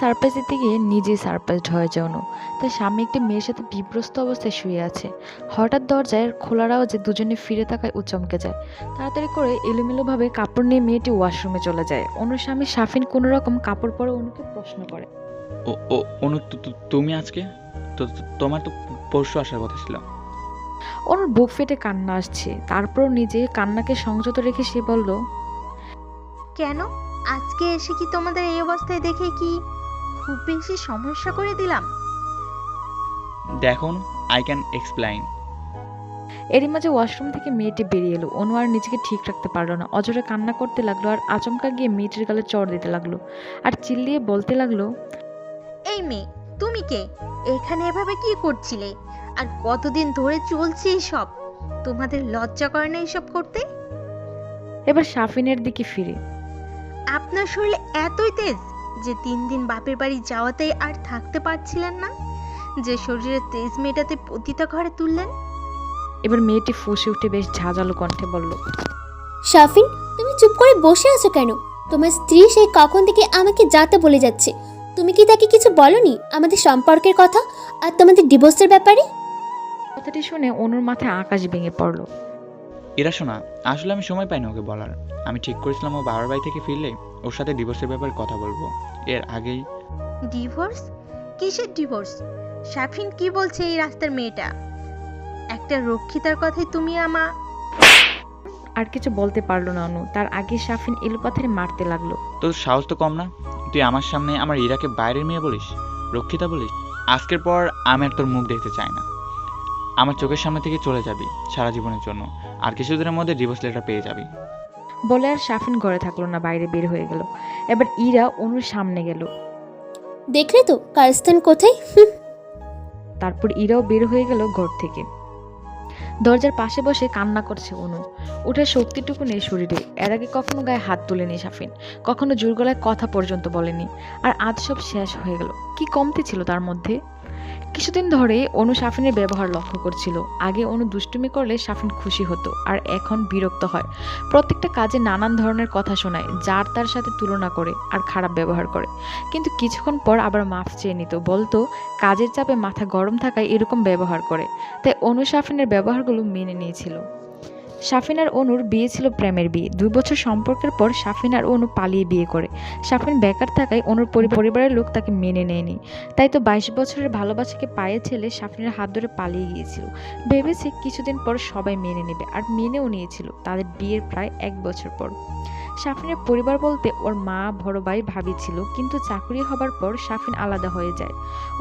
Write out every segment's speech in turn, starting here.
Surprise দিতে গিয়ে নিজেই সারপ্রাইজড হয়ে যায় অনু। তার সামনে একটি মেয়ের সাথে বিব্রস্ত অবস্থায় শুয়ে আছে। হঠাৎ দরজায় খোলার আওয়াজে দুজনে ফিরে তাকায় ও চমকে যায়। তাড়াতাড়ি করে এলোমেলোভাবে কাপড় নিয়ে মেয়েটি ওয়াশরুমে চলে যায়। অনুর স্বামী শাফিন কোনো রকম কাপড় পরে অনুকে প্রশ্ন করে। ও ও অনু, তুমি আজকে? তোমার তো পরশু আসার কথা ছিল। অনুর বুক ফেটে কান্না আসছে, তারপরও নিজে কান্নাকে সংযত রেখে সে বলল, কেন আজকে এসে কি তোমাদের এই অবস্থায় দেখে কি খুব বেশি সমস্যা করে দিলাম? দেখো অনু, আই ক্যান এক্সপ্লেইন। এরই মাঝে ওয়াশরুম থেকে মেয়েটি বেরিয়ে এলো। অনু আর নিজেকে ঠিক রাখতে পারলো না, অজরে কান্না করতে লাগলো আর আচমকা গিয়ে মেয়েটির গালে চড় দিতে লাগলো আর চিল্লিয়ে বলতে লাগলো, এই মেয়ে, তুমি কে? এখানে এভাবে কি করছিলে? আর কতদিন ধরে চলছে এসব? তোমাদের লজ্জা করে না এসব করতে? এবার শাফিনের দিকে ফিরে, আপনার শরীরে এতই তেজ যে 3 দিন বাপের বাড়ি যাওয়াতেই আর থাকতে পারছিলেন না, যে শরীরের তেজ মেটাতে পতিতা ঘরে তুললেন। এবার মেয়েটি ফুঁসে উঠে বেশ ঝাঁঝালো কণ্ঠে বলল, শাফিন, তুমি চুপ করে বসে আছো কেন? তোমার স্ত্রী সেই কখন থেকে আমাকে যাতে বলে যাচ্ছে। তুমি কি তাকে কিছু বলনি আমাদের সম্পর্কের কথা আর তোমাদের ডিভোর্সের ব্যাপারে? কথাটি শুনে অনুর মাথায় আকাশ ভেঙে পড়লো। এরা শোনা, আসলে আমি সময় পাই না ওকে বলার। আমি ঠিক করেছিলাম ও বাবার বাড়ি থেকে ফিরলে ওর সাথে ডিভোর্সের ব্যাপারে কথা বলবো। এর আগেই ডিভোর্স? কিসের ডিভোর্স? শাফিন কি বলছে এই রাস্তার মেয়েটা? একটা রক্ষিতার কথাই তুমি আর কিছু বলতে পারলো না অনু, তার আগে শাফিন এলোপাথারি মারতে লাগলো। তোর সাহস তো কম না? তুই আমার সামনে আমার ইরাকে বাইরের মেয়ে বলিস, রক্ষিতা বলিস? আজকের পর আমি আর তোর মুখ দেখতে চাই না। আমার চোখের সামনে থেকে চলে যাবি সারা জীবনের জন্য। আর কিছুদিনের মধ্যে ডিভোর্স লেটার পেয়ে যাবি। বলে আর শাফিন ঘরে থাকলো না, বাইরে বের হয়ে গেল। এবার ইরা অনুর সামনে গেল। দেখলে তো কারস্থান কোথায়। তারপর ইরাও বের হয়ে গেল ঘর থেকে। দরজার পাশে বসে কান্না করছে অনু। ওঠার শক্তিটুকু নেই শরীরে। এর আগে কখনো গায়ে হাত তোলেনি শাফিন, কখনো জোর গলায় কথা পর্যন্ত বলেনি। আর আজ সব শেষ হয়ে গেল। কি কমতি ছিল তার মধ্যে? কিছুদিন ধরে অনু শাফিনের ব্যবহার লক্ষ্য করছিল। আগে অনু দুষ্টুমি করলে শাফিন খুশি হতো, আর এখন বিরক্ত হয়। প্রত্যেকটা কাজে নানান ধরনের কথা শোনায়, যার তার সাথে তুলনা করে আর খারাপ ব্যবহার করে। কিন্তু কিছুক্ষণ পর আবার মাফ চেয়ে নিত, বলতো কাজের চাপে মাথা গরম থাকায় এরকম ব্যবহার করে। তাই অনু শাফিনের ব্যবহারগুলো মেনে নিয়েছিল। শাফিন আর অনুর বিয়ে ছিল প্রেমের বিয়ে। 2 বছর সম্পর্কের পর শাফিন আর অনু পালিয়ে বিয়ে করে। শাফিন বেকার থাকায় অনুর পরিবারের লোক তাকে মেনে নেয়নি। তাই তো 22 বছরের ভালোবাসাকে পায়ে ছেলে শাফিনের হাত ধরে পালিয়ে গিয়েছিল। ভেবেছে কিছুদিন পর সবাই মেনে নেবে, আর মেনেও নিয়েছিল তাদের বিয়ের প্রায় 1 বছর পর। শাফিনের পরিবার বলতে ওর মা, বড় ভাই, ভাবি ছিল, কিন্তু চাকরি হবার পর শাফিন আলাদা হয়ে যায়।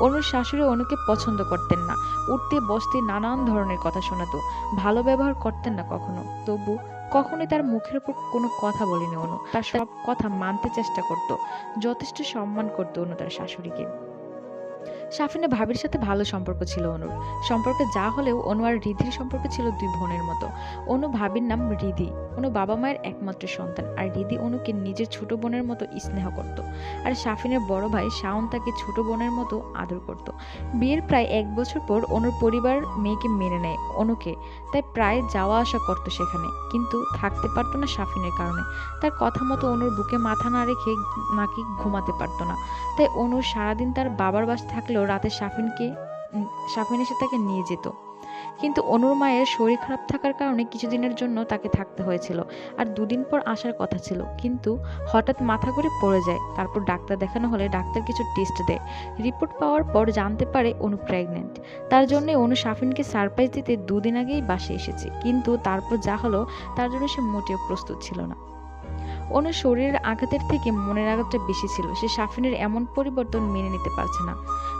অনুর শাশুড়ি অনুকে পছন্দ করতেন না, উঠতে বসতে নানান ধরনের কথা শোনাতো, ভালো ব্যবহার করতেন না কখনো। তবু কখনোই তার মুখের উপর কোনো কথা বলেনি অনু। তার সব কথা মানতে চেষ্টা করত, যথেষ্ট সম্মান করতো অনু তার শাশুড়িকে। শাফিনের ভাবির সাথে ভালো সম্পর্ক ছিল অনুর। সম্পর্কে যা হলেও অনু আর রিধির সম্পর্ক ছিল 2 বোনের মতো। অনু ভাবির নাম রিধি। অনু বাবা মায়ের একমাত্র সন্তান, আর রিধি অনুকে নিজের ছোট বোনের মতো স্নেহ করত। আর শাফিনের বড় ভাই শাওন তাকে ছোট বোনের মতো আদর করত। বিয়ের প্রায় 1 বছর পর অনুর পরিবার মেয়েকে মেনে নেয় অনুকে, তাই প্রায় যাওয়া আসা করত সেখানে। কিন্তু থাকতে পারতো না শাফিনের কারণে। তার কথা মতো অনুর বুকে মাথা না রেখে নাকি ঘুমাতে পারতো না। তাই অনু সারাদিন তার বাবার বাসায় থাকলেও রাতে শাফিন এসে তাকে নিয়ে যেত। কিন্তু অনুর মায়ের শরীর খারাপ থাকার কারণে কিছুদিনের জন্য তাকে থাকতে হয়েছিল, আর 2 দিন পর আসার কথা ছিল। কিন্তু হঠাৎ মাথা ঘুরে পড়ে যায়। তারপর ডাক্তার দেখানো হলে ডাক্তার কিছু টেস্ট দেয়। রিপোর্ট পাওয়ার পর জানতে পারে অনু প্রেগনেন্ট। তার জন্য অনু শাফিনকে সারপ্রাইজ দিতে 2 দিন আগেই বাসে এসেছে। কিন্তু তারপর যা হলো তার জন্য সে মোটেও প্রস্তুত ছিল না। অনুর শরীরের আঘাতের থেকে মনের আঘাতটা বেশি ছিল। সে শাফিনের এমন পরিবর্তন মেনে নিতে পারছে না।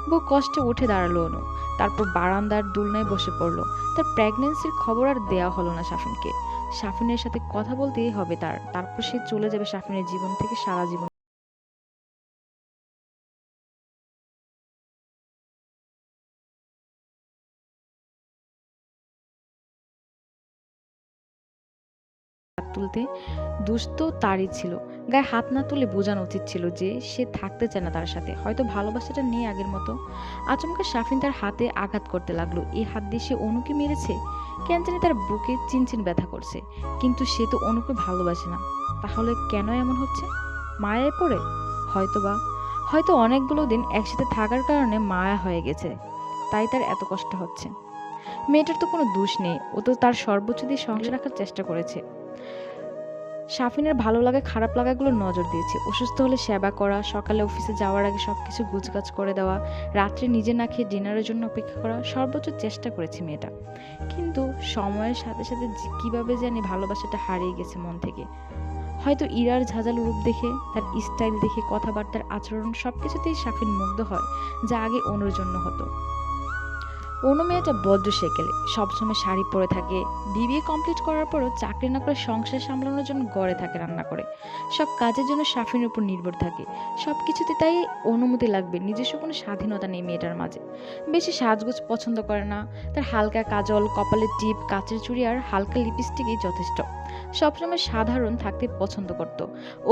বহু কষ্টে উঠে দাঁড়ালো অনু। তারপর বারান্দার দোলনায় বসে পড়লো। তার প্রেগন্যান্সির খবর আর দেওয়া হলো না শাফিনকে। শাফিনের সাথে কথা বলতেই হবে তারপর সে চলে যাবে শাফিনের জীবন থেকে সারা জীবন। তুলতে দুষ্ট তারই ছিল। গায়ে হাত না তুলে বোঝানো উচিত ছিল যে সে থাকতে চায় না তার সাথে। হয়তো ভালোবাসাটা নেই আগের মতো। আচমকা শাফিন তার হাতে আঘাত করতে লাগলো। এই হাত দিয়ে সে অনুকে মেরেছে। কেন জানি তার বুকে চিনচিন ব্যথা করছে। কিন্তু সে তো অনুকে ভালোবাসে না। তাহলে কেন এমন হচ্ছে? মায়ায় পড়ে? হয়তোবা হয়তো অনেকগুলো দিন একসাথে থাকার কারণে মায়া হয়ে গেছে, তাই তার এত কষ্ট হচ্ছে। মেয়েটার তো কোনো দোষ নেই, ও তো তার সর্বোচ্চ দিয়ে সংসার রাখার চেষ্টা করেছে। শাফিনের ভালো লাগা খারাপ লাগাগুলো নজর দিয়েছে। অসুস্থ হলে সেবা করা, সকালে অফিসে যাওয়ার আগে সবকিছু গুছগাছ করে দেওয়া, রাত্রে নিজে না খেয়ে ডিনারের জন্য অপেক্ষা করা, সর্বোচ্চ চেষ্টা করেছে মেয়েটা। কিন্তু সময়ের সাথে সাথে কিভাবে জানি ভালোবাসাটা হারিয়ে গেছে মন থেকে। হয়তো ইরার ঝাঁঝালো রূপ দেখে, তার স্টাইল দেখে, কথাবার্তার আচরণ সবকিছুতেই শাফিন মুগ্ধ হয়, যা আগে অনুর জন্য হতো। অনু মেয়েটা বড্ড সেকেলে, সবসময় শাড়ি পরে থাকে। বিবিএ কমপ্লিট করার পরও চাকরি না করে সংসার সামলানোর জন্য গড়ে থাকে রান্না করে। সব কাজের জন্য শাফিনের উপর নির্ভর থাকে। সব কিছুতে তাই অনুমতি লাগবে, নিজস্ব কোনো স্বাধীনতা নেই মেয়েটার মাঝে। বেশি সাজগোজ পছন্দ করে না, তার হালকা কাজল, কপালের টিপ, কাচের চুড়ি আর হালকা লিপস্টিকই যথেষ্ট। সবসময় সাধারণ থাকতে পছন্দ করত।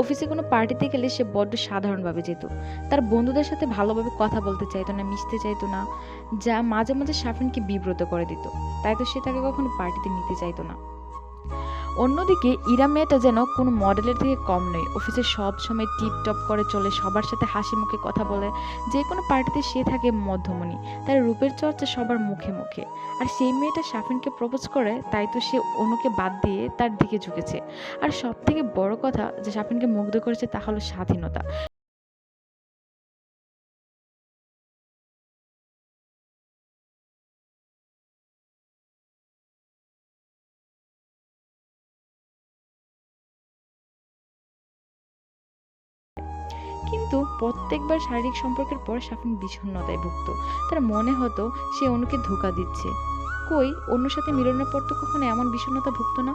অফিসে কোনো পার্টিতে গেলে সে বড্ড সাধারণভাবে যেত। তার বন্ধুদের সাথে ভালোভাবে কথা বলতে চাইতো না, মিশতে চাইতো না, যা মাঝে মাঝে শাফিনকে বিব্রত করে দিত। তাই তো সে তাকে কখনো পার্টিতে নিতে চাইতো না। অন্যদিকে ইরা মেয়েটা যেন কোনো মডেলের থেকে কম নয়। অফিসে সব সময় টিপ টপ করে চলে, সবার সাথে হাসি মুখে কথা বলে। যে কোনো পার্টিতে সে থাকে মধ্যমণি, তার রূপের চর্চা সবার মুখে মুখে। আর সেই মেয়েটা শাফিনকে প্রপোজ করে, তাই তো সে অনুকে বাদ দিয়ে তার দিকে ঝুঁকেছে। আর সব থেকে বড় কথা যে শাফিনকে মুগ্ধ করেছে তা হলো স্বাধীনতা। কিন্তু প্রত্যেকবার শারীরিক সম্পর্কের পর শাফিন বিষণ্ণতায় ভুগত। তার মনে হতো সে অনুকে ধোঁকা দিচ্ছে। কই, অন্যর সাথে মিলনের পর তো কখনো এমন বিষণ্ণতা ভুগতো না।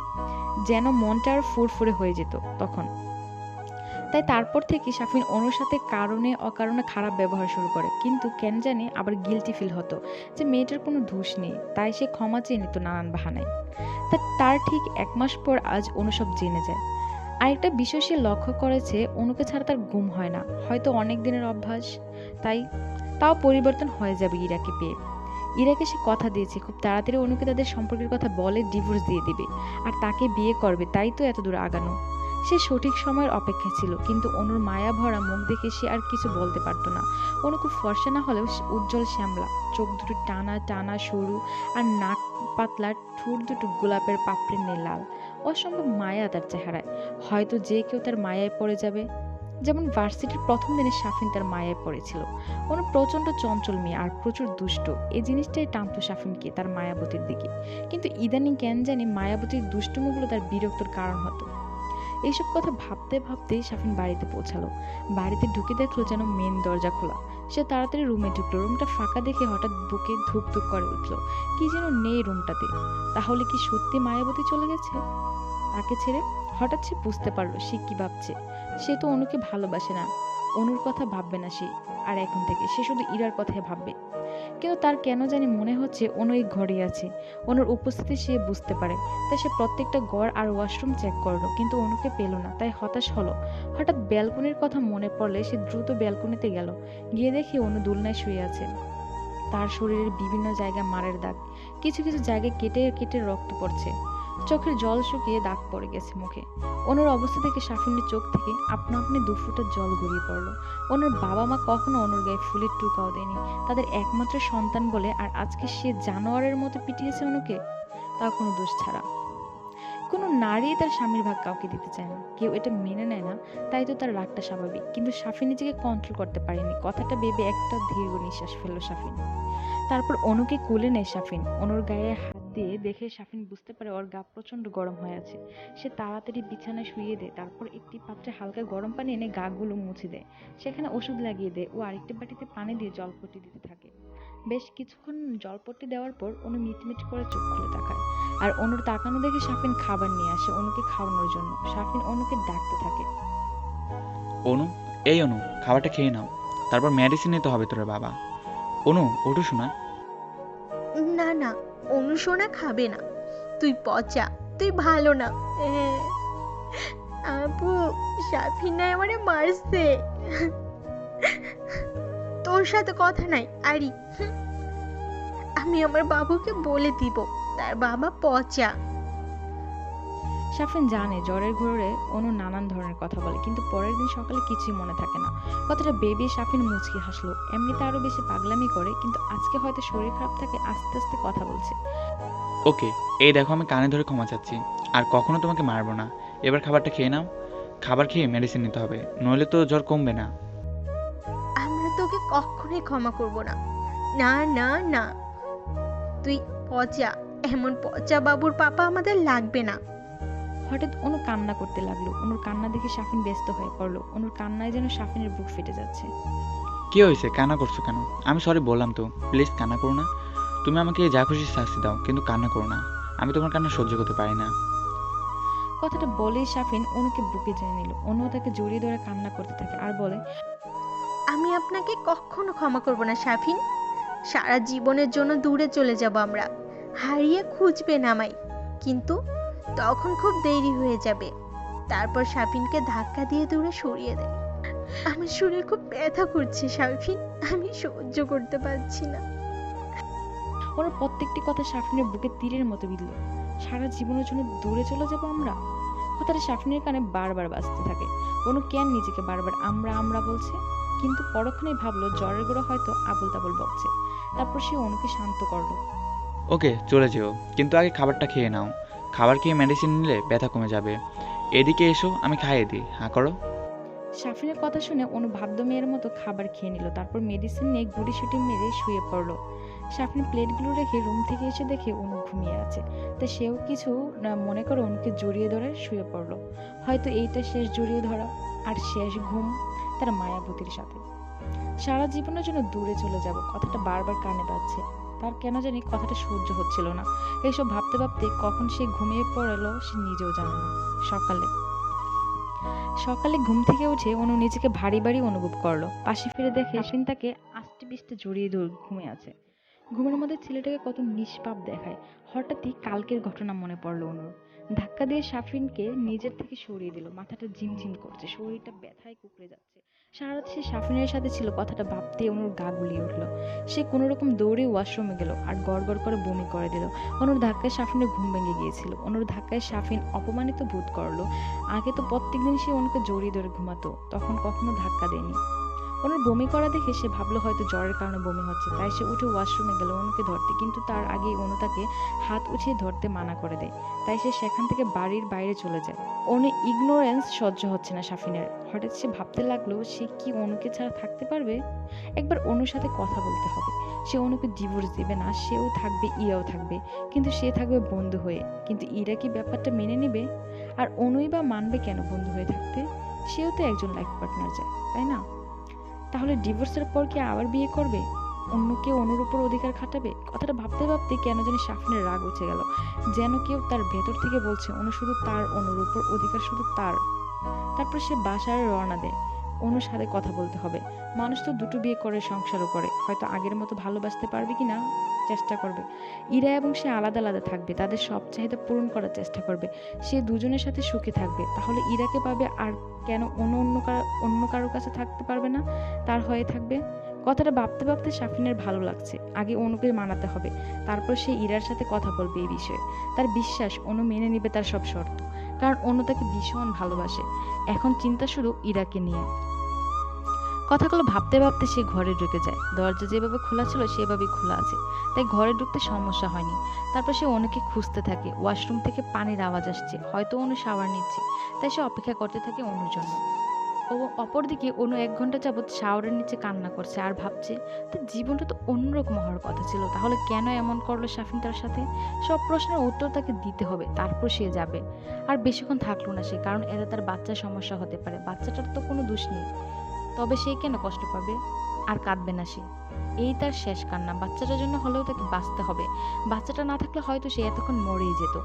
যেন মনটা আর ফুরফুরে হয়ে যেত তখন। তাই তারপর থেকে শাফিন অনুর সাথে কারণে অকারণে খারাপ ব্যবহার শুরু করে। কিন্তু কেন জানি আবার গিলটি ফিল হতো যে মেয়েটার কোনো দোষ নেই, তাই সে ক্ষমা চেয়ে নিত নানান বাহানায়। তার ঠিক 1 মাস পর আজ অনু সব জেনে যায়। আরেকটা বিষয় সে লক্ষ্য করেছে, অনুকে ছাড়া তার ঘুম হয় না। হয়তো অনেক দিনের অভ্যাস, তাই তাও পরিবর্তন হয়ে যাবে ইরাকে পেয়ে। ইরাকে সে কথা দিয়েছে খুব তাড়াতাড়ি অনুকে তাদের সম্পর্কের কথা বলে ডিভোর্স দিয়ে দিবে আর তাকে বিয়ে করবে, তাই তো এত দূর আগানো। সে সঠিক সময়ের অপেক্ষা ছিল, কিন্তু অনুর মায়া ভরা মুখ দেখে সে আর কিছু বলতে পারতো না। অনু খুব ফর্সা না হলেও উজ্জ্বল শ্যামলা, চোখ দুটো টানা টানা সরু, আর নাক পাতলা, ঠোঁট দুটো গোলাপের পাপড়ি নীল লাল। অসম্ভব মায়া তার চেহারায়। হয়তো যে কেউ তার মায়ায় পড়ে যাবে। যেমন ভার্সিটির প্রথম দিনে শাফিন তার মায়ায় পড়েছিল। অনু প্রচণ্ড চঞ্চল মেয়ে আর প্রচুর দুষ্ট, এই জিনিসটাই টানতো শাফিনকে তার মায়াবতীর দিকে। কিন্তু ইদানিং কেন জানি মায়াবতীর দুষ্টুমিগুলো তার বিরক্তর কারণ হতো। এইসব কথা ভাবতে ভাবতেই শাফিন বাড়িতে পৌঁছালো। বাড়িতে ঢুকে দেখলো যেন মেন দরজা খোলা। সে তাড়াতাড়ি রুমে ঢুকলো। রুমটা ফাঁকা দেখে হঠাৎ বুকে ধুক ধুক করে উঠলো। কি যেন নেই রুমটাতে। তাহলে কি সত্যি মায়াবতী চলে গেছে তাকে ছেড়ে? হঠাৎ সে বুঝতে পারলো সে কি ভাবছে। সে তো অনুকে ভালোবাসে না, অনুর কথা ভাববে না সে। আর এখন থেকে সে শুধু ইরার কথাই ভাববে। কিন্তু তার কেন জানি মনে হচ্ছে অনু এই ঘরেই আছে। অনুর উপস্থিতি সে বুঝতে পারে, তাই সে প্রত্যেকটা ঘর আর ওয়াশরুম চেক করলো, কিন্তু অনুকে পেল না। তাই হতাশ হলো। হঠাৎ ব্যালকনির কথা মনে পড়লে সে দ্রুত ব্যালকনিতে গেল। গিয়ে দেখে অনু দোলনায় শুয়ে আছে। তার শরীরের বিভিন্ন জায়গায় মারের দাগ, কিছু কিছু জায়গায় কেটে কেটে রক্ত পড়ছে। চোখের জল শুকিয়ে দাগ পড়ে গেছে মুখে। অনুর অবস্থা থেকে শাফিনের চোখ থেকে আপনা আপনি 2 ফোঁটা জল গড়িয়ে পড়লো। অনুর বাবা মা কখনো অনুর গায়ে ফুলের টুকাও দেয়নি, তাদের একমাত্র সন্তান বলে। আর আজকে সে জানোয়ারের মতো পিটিয়েছে অনুকে, তা কোনো দোষ ছাড়া। কোনো নারী তার স্বামীর ভাগ কাউকে দিতে চায় না, কেউ এটা মেনে নেয় না, তাই তো তার রাগটা স্বাভাবিক। কিন্তু শাফিন নিজেকে কন্ট্রোল করতে পারেনি। কথাটা ভেবে একটা দীর্ঘ নিঃশ্বাস ফেললো শাফিন। তারপর অনুকে কোলে নেয় শাফিন। অনুর গায়ে হাত দিয়ে দেখে শাফিন বুঝতে পারে ওর গা প্রচন্ড গরম হয়ে আছে। সে তাড়াতাড়ি বিছানায় শুইয়ে দেয়। তারপর একটি পাত্রে হালকা গরম পানি এনে গাগুলো মুছে দেয়। সেখানে ওষুধ লাগিয়ে দেয় ও আরেকটি বাটিতে পানি দিয়ে জলপট্টি দিতে থাকে। বেশ কিছুক্ষণ জলপট্টি দেওয়ার পর অনু মিটমিট করে চোখ খুলে তাকায়। আর অনুর তাকানো দেখে শাফিন খাবার নিয়ে আসে অনুকে খাওয়ানোর জন্য। শাফিন অনুকে ডাকতে থাকে। অনু, এই অনু, খাবারটা খেয়ে নাও, তারপর মেডিসিন নিতে হবে তোর বাবা। অনু, ওঠো শোনা। না না, অনুশোনা খাবে না। তুই পচা, তুই ভালো না। আপু, সাফিনা আমারে মারছে। তোর সাথে কথা নাই আরি। আমি আমার বাবুকে বলে দিব তার বাবা পচা। সাফিন জানে জ্বরের ঘোরে অনু নানান ধরনের কথা বলে, কিন্তু পরের দিন সকালে কিছুই মনে থাকে না। কথাটা ভেবে সাফিন মুচকি হাসলো। এমনিতে আরো বেশি পাগলামি করে, কিন্তু আজকে হয়তো শরীর খারাপ থাকে, আস্তে আস্তে কথা বলছে। ওকে, এই দেখো আমি কানে ধরে ক্ষমা চাচ্ছি, আর কখনো তোমাকে মারবো না। এবার খাবারটা খেয়ে নাও। খাবার খেয়ে মেডিসিন নিতে হবে, নইলে তো জ্বর কমবে না। আমরা তোকে কখনোই ক্ষমা করব না। না না না, তুই পচা, এমন পচা বাবুর পাপা আমাদের লাগবে না। হঠাৎ অনু কান্না করতে লাগলো। অনুর কান্না দেখে সাফিন ব্যস্ত হয়ে পড়লো। অনুর কান্নায় যেন সাফিনের বুক ফেটে যাচ্ছে। কি হয়েছে, কান্না করছো কেন? আমি সরি বললাম তো, প্লিজ কান্না করো না। তুমি আমাকে যা খুশি শাস্তি দাও, কিন্তু কান্না করো না। আমি তোমার কান্না সহ্য করতে পারি না। কথাটা বলেই সাফিন অনুকে বুকে টেনে নিল। অনু তাকে জড়িয়ে ধরে কান্না করতে থাকে আর বলে, আমি আপনাকে কখনো ক্ষমা করব না সাফিন। সারা জীবনের জন্য দূরে চলে যাব আমরা, হারিয়ে খুঁজবেন আমায়, কিন্তু তখন খুব দেরি হয়ে যাবে। তারপর সাফিনকে ধাক্কা দিয়ে দূরে সরিয়ে দেয়। আমার শরীর খুব ব্যথা করছে সাফিন, আমি সহ্য করতে পারছি না। ওনার প্রত্যেকটি কথা সাফিনের বুকে তীরের মতো বিঁধল। সারা জীবনের জন্য দূরে চলে যাব আমরা, কথাটা সাফিনের কানে বারবার বাজতে থাকে। অনু কেন নিজেকে বারবার আমরা আমরা বলছে, কিন্তু পরক্ষণেই ভাবলো জ্বরের গোড়া হয়তো আবল তাবল বকছে। তারপর সে অনুকে শান্ত করলো। ওকে, চলে যেও, কিন্তু আগে খাবারটা খেয়ে নাও। খাবার খেয়ে মেডিসিন নিলে ব্যথা কমে যাবে। এদিকে এসো, আমি খাইয়ে দিই। হ্যাঁ করো। সাফিনের কথা শুনে অনু ভাদ্য মেয়ের মতো খাবার খেয়ে নিল। তারপর মেডিসিন নিয়ে গুড়ি মেরে শুয়ে পড়লো। সাফিন প্লেটগুলো রেখে রুম থেকে এসে দেখে অনু ঘুমিয়ে আছে। তাই সেও কিছু না মনে করে অনুকে জড়িয়ে ধরে শুয়ে পড়লো। হয়তো এইটা শেষ জড়িয়ে ধরা আর শেষ ঘুম তার মায়াবতীর সাথে। সারা জীবনের জন্য দূরে চলে যাব, কথাটা বারবার কানে বাজছে। তার কেন জানি কথাটা সহ্য হচ্ছিল না। এইসব ভাবতে ভাবতে কখন সে ঘুমিয়ে পড়লো সে নিজেও জানে না। সকালে ঘুম থেকে উঠে অনু নিজেকে ভারী ভারী অনুভব করলো। পাশে ফিরে দেখে সাফিন তাকে আস্তে পিস্তে জড়িয়ে ধরে ঘুমিয়ে আছে। ঘুমের মধ্যে ছেলেটাকে কত নিষ্পাপ দেখায়। হঠাৎই কালকের ঘটনা মনে পড়লো অনুর। ধাক্কা দিয়ে সাফিনকে নিজের থেকে সরিয়ে দিল। মাথাটা ঝিমঝিম করছে, শরীরটা ব্যথায় কুঁকড়ে যাচ্ছে। সারা রাত সে সাফিনের সাথে ছিল, কথাটা ভাবতে অনুর গা গুলিয়ে উঠলো। সে কোনো রকম দৌড়ে ওয়াশরুমে গেল আর গড় গড় করে বমি করে দিল। অনুর ধাক্কায় সাফিনের ঘুম ভেঙে গিয়েছিল। অনুর ধাক্কায় সাফিন অপমানিত বোধ করলো। আগে তো প্রত্যেকদিন সে অনুকে জড়িয়ে ধরে ঘুমাতো, তখন কখনো ধাক্কা দেয়নি। অনুর বমি করা দেখে সে ভাবলো হয়তো জ্বরের কারণে বমি হচ্ছে, তাই সে উঠে ওয়াশরুমে গেল অনুকে ধরতে, কিন্তু তার আগেই অনু তাকে হাত উঠিয়ে ধরতে মানা করে দেয়। তাই সে সেখান থেকে বাড়ির বাইরে চলে যায়। অনু ইগনোরেন্স সহ্য হচ্ছে না সাফিনের। হঠাৎ সে ভাবতে লাগলো সে কি অনুকে ছাড়া থাকতে পারবে। একবার অনুর সাথে কথা বলতে হবে। সে অনুকে ডিভোর্স দিবে না, সেও থাকবে ইরাও থাকবে, কিন্তু সে থাকবে বন্ধু হয়ে। কিন্তু ইরা কি ব্যাপারটা মেনে নেবে? আর অনুই বা মানবে কেন বন্ধু হয়ে থাকতে? সেও তো একজন লাইফ পার্টনার চায়, তাই না? তাহলে ডিভোর্সের পর কি আবার বিয়ে করবে? অন্য কেউ অনুর উপর অধিকার খাটাবে? কথাটা ভাবতে ভাবতে কেন জানি সাফিনের রাগ উঠে গেল। যেন কেউ তার ভেতর থেকে বলছে অনু শুধু তার, অনুর উপর অধিকার শুধু তার। তারপর সে বাসায় রওনা দেয়। অনুর সাথে কথা বলতে হবে। মানুষ তো দুটো বিয়ে করে সংসারও করে, হয়তো আগের মতো ভালোবাসতে পারবে কিনা চেষ্টা করবে। ইরা এবং সে আলাদা আলাদা থাকবে, তাদের সব চাহিদা পূরণ করার চেষ্টা করবে। সে দুজনের সাথে সুখে থাকবে। তাহলে ইরাকে পাবে, আর কেন অন্য কারোর কাছে থাকতে পারবে না, তার হয়ে থাকবে? কথাটা ভাবতে ভাবতে সাফিনের ভালো লাগছে। আগে অনুকে মানাতে হবে, তারপর সে ইরার সাথে কথা বলবে এই বিষয়ে। তার বিশ্বাস অনু মেনে নিবে তার সব শর্ত, কারণ অনু তাকে ভীষণ ভালোবাসে। এখন চিন্তা শুধু ইরাকে নিয়ে। কথাগুলো ভাবতে ভাবতে সে ঘরে ঢুকে যায়। দরজা যেভাবে খোলা ছিল সেভাবেই খোলা আছে, তাই ঘরে ঢুকতে সমস্যা হয়নি। তারপর সে অনুকে খুঁজতে থাকে। ওয়াশরুম থেকে পানির আওয়াজ আসছে, হয়তো অনু শাওয়ার নিচ্ছে, তাই সে অপেক্ষা করতে থাকে অনুর জন্য। অপরদিকে অনু 1 ঘন্টা যাবৎ শাওয়ারের নিচে কান্না করছে আর ভাবছে তার জীবনটা তো অন্যরকম হওয়ার কথা ছিল, তাহলে কেন এমন করলো সাফিন তার সাথে? সব প্রশ্নের উত্তর তাকে দিতে হবে, তারপর সে যাবে। আর বেশিক্ষণ থাকলো না সে, কারণ এতে তার বাচ্চার সমস্যা হতে পারে। বাচ্চাটার তো কোনো দোষ নেই, তবে সে কেন কষ্ট পাবে? আর কাঁদবে না সে। এই তার শেষ কান্না। বাচ্চাটার জন্য হলেও তাকে বাঁচতে হবে। বাচ্চাটা না থাকলে হয়তো সে এতক্ষণ মরেই যেত।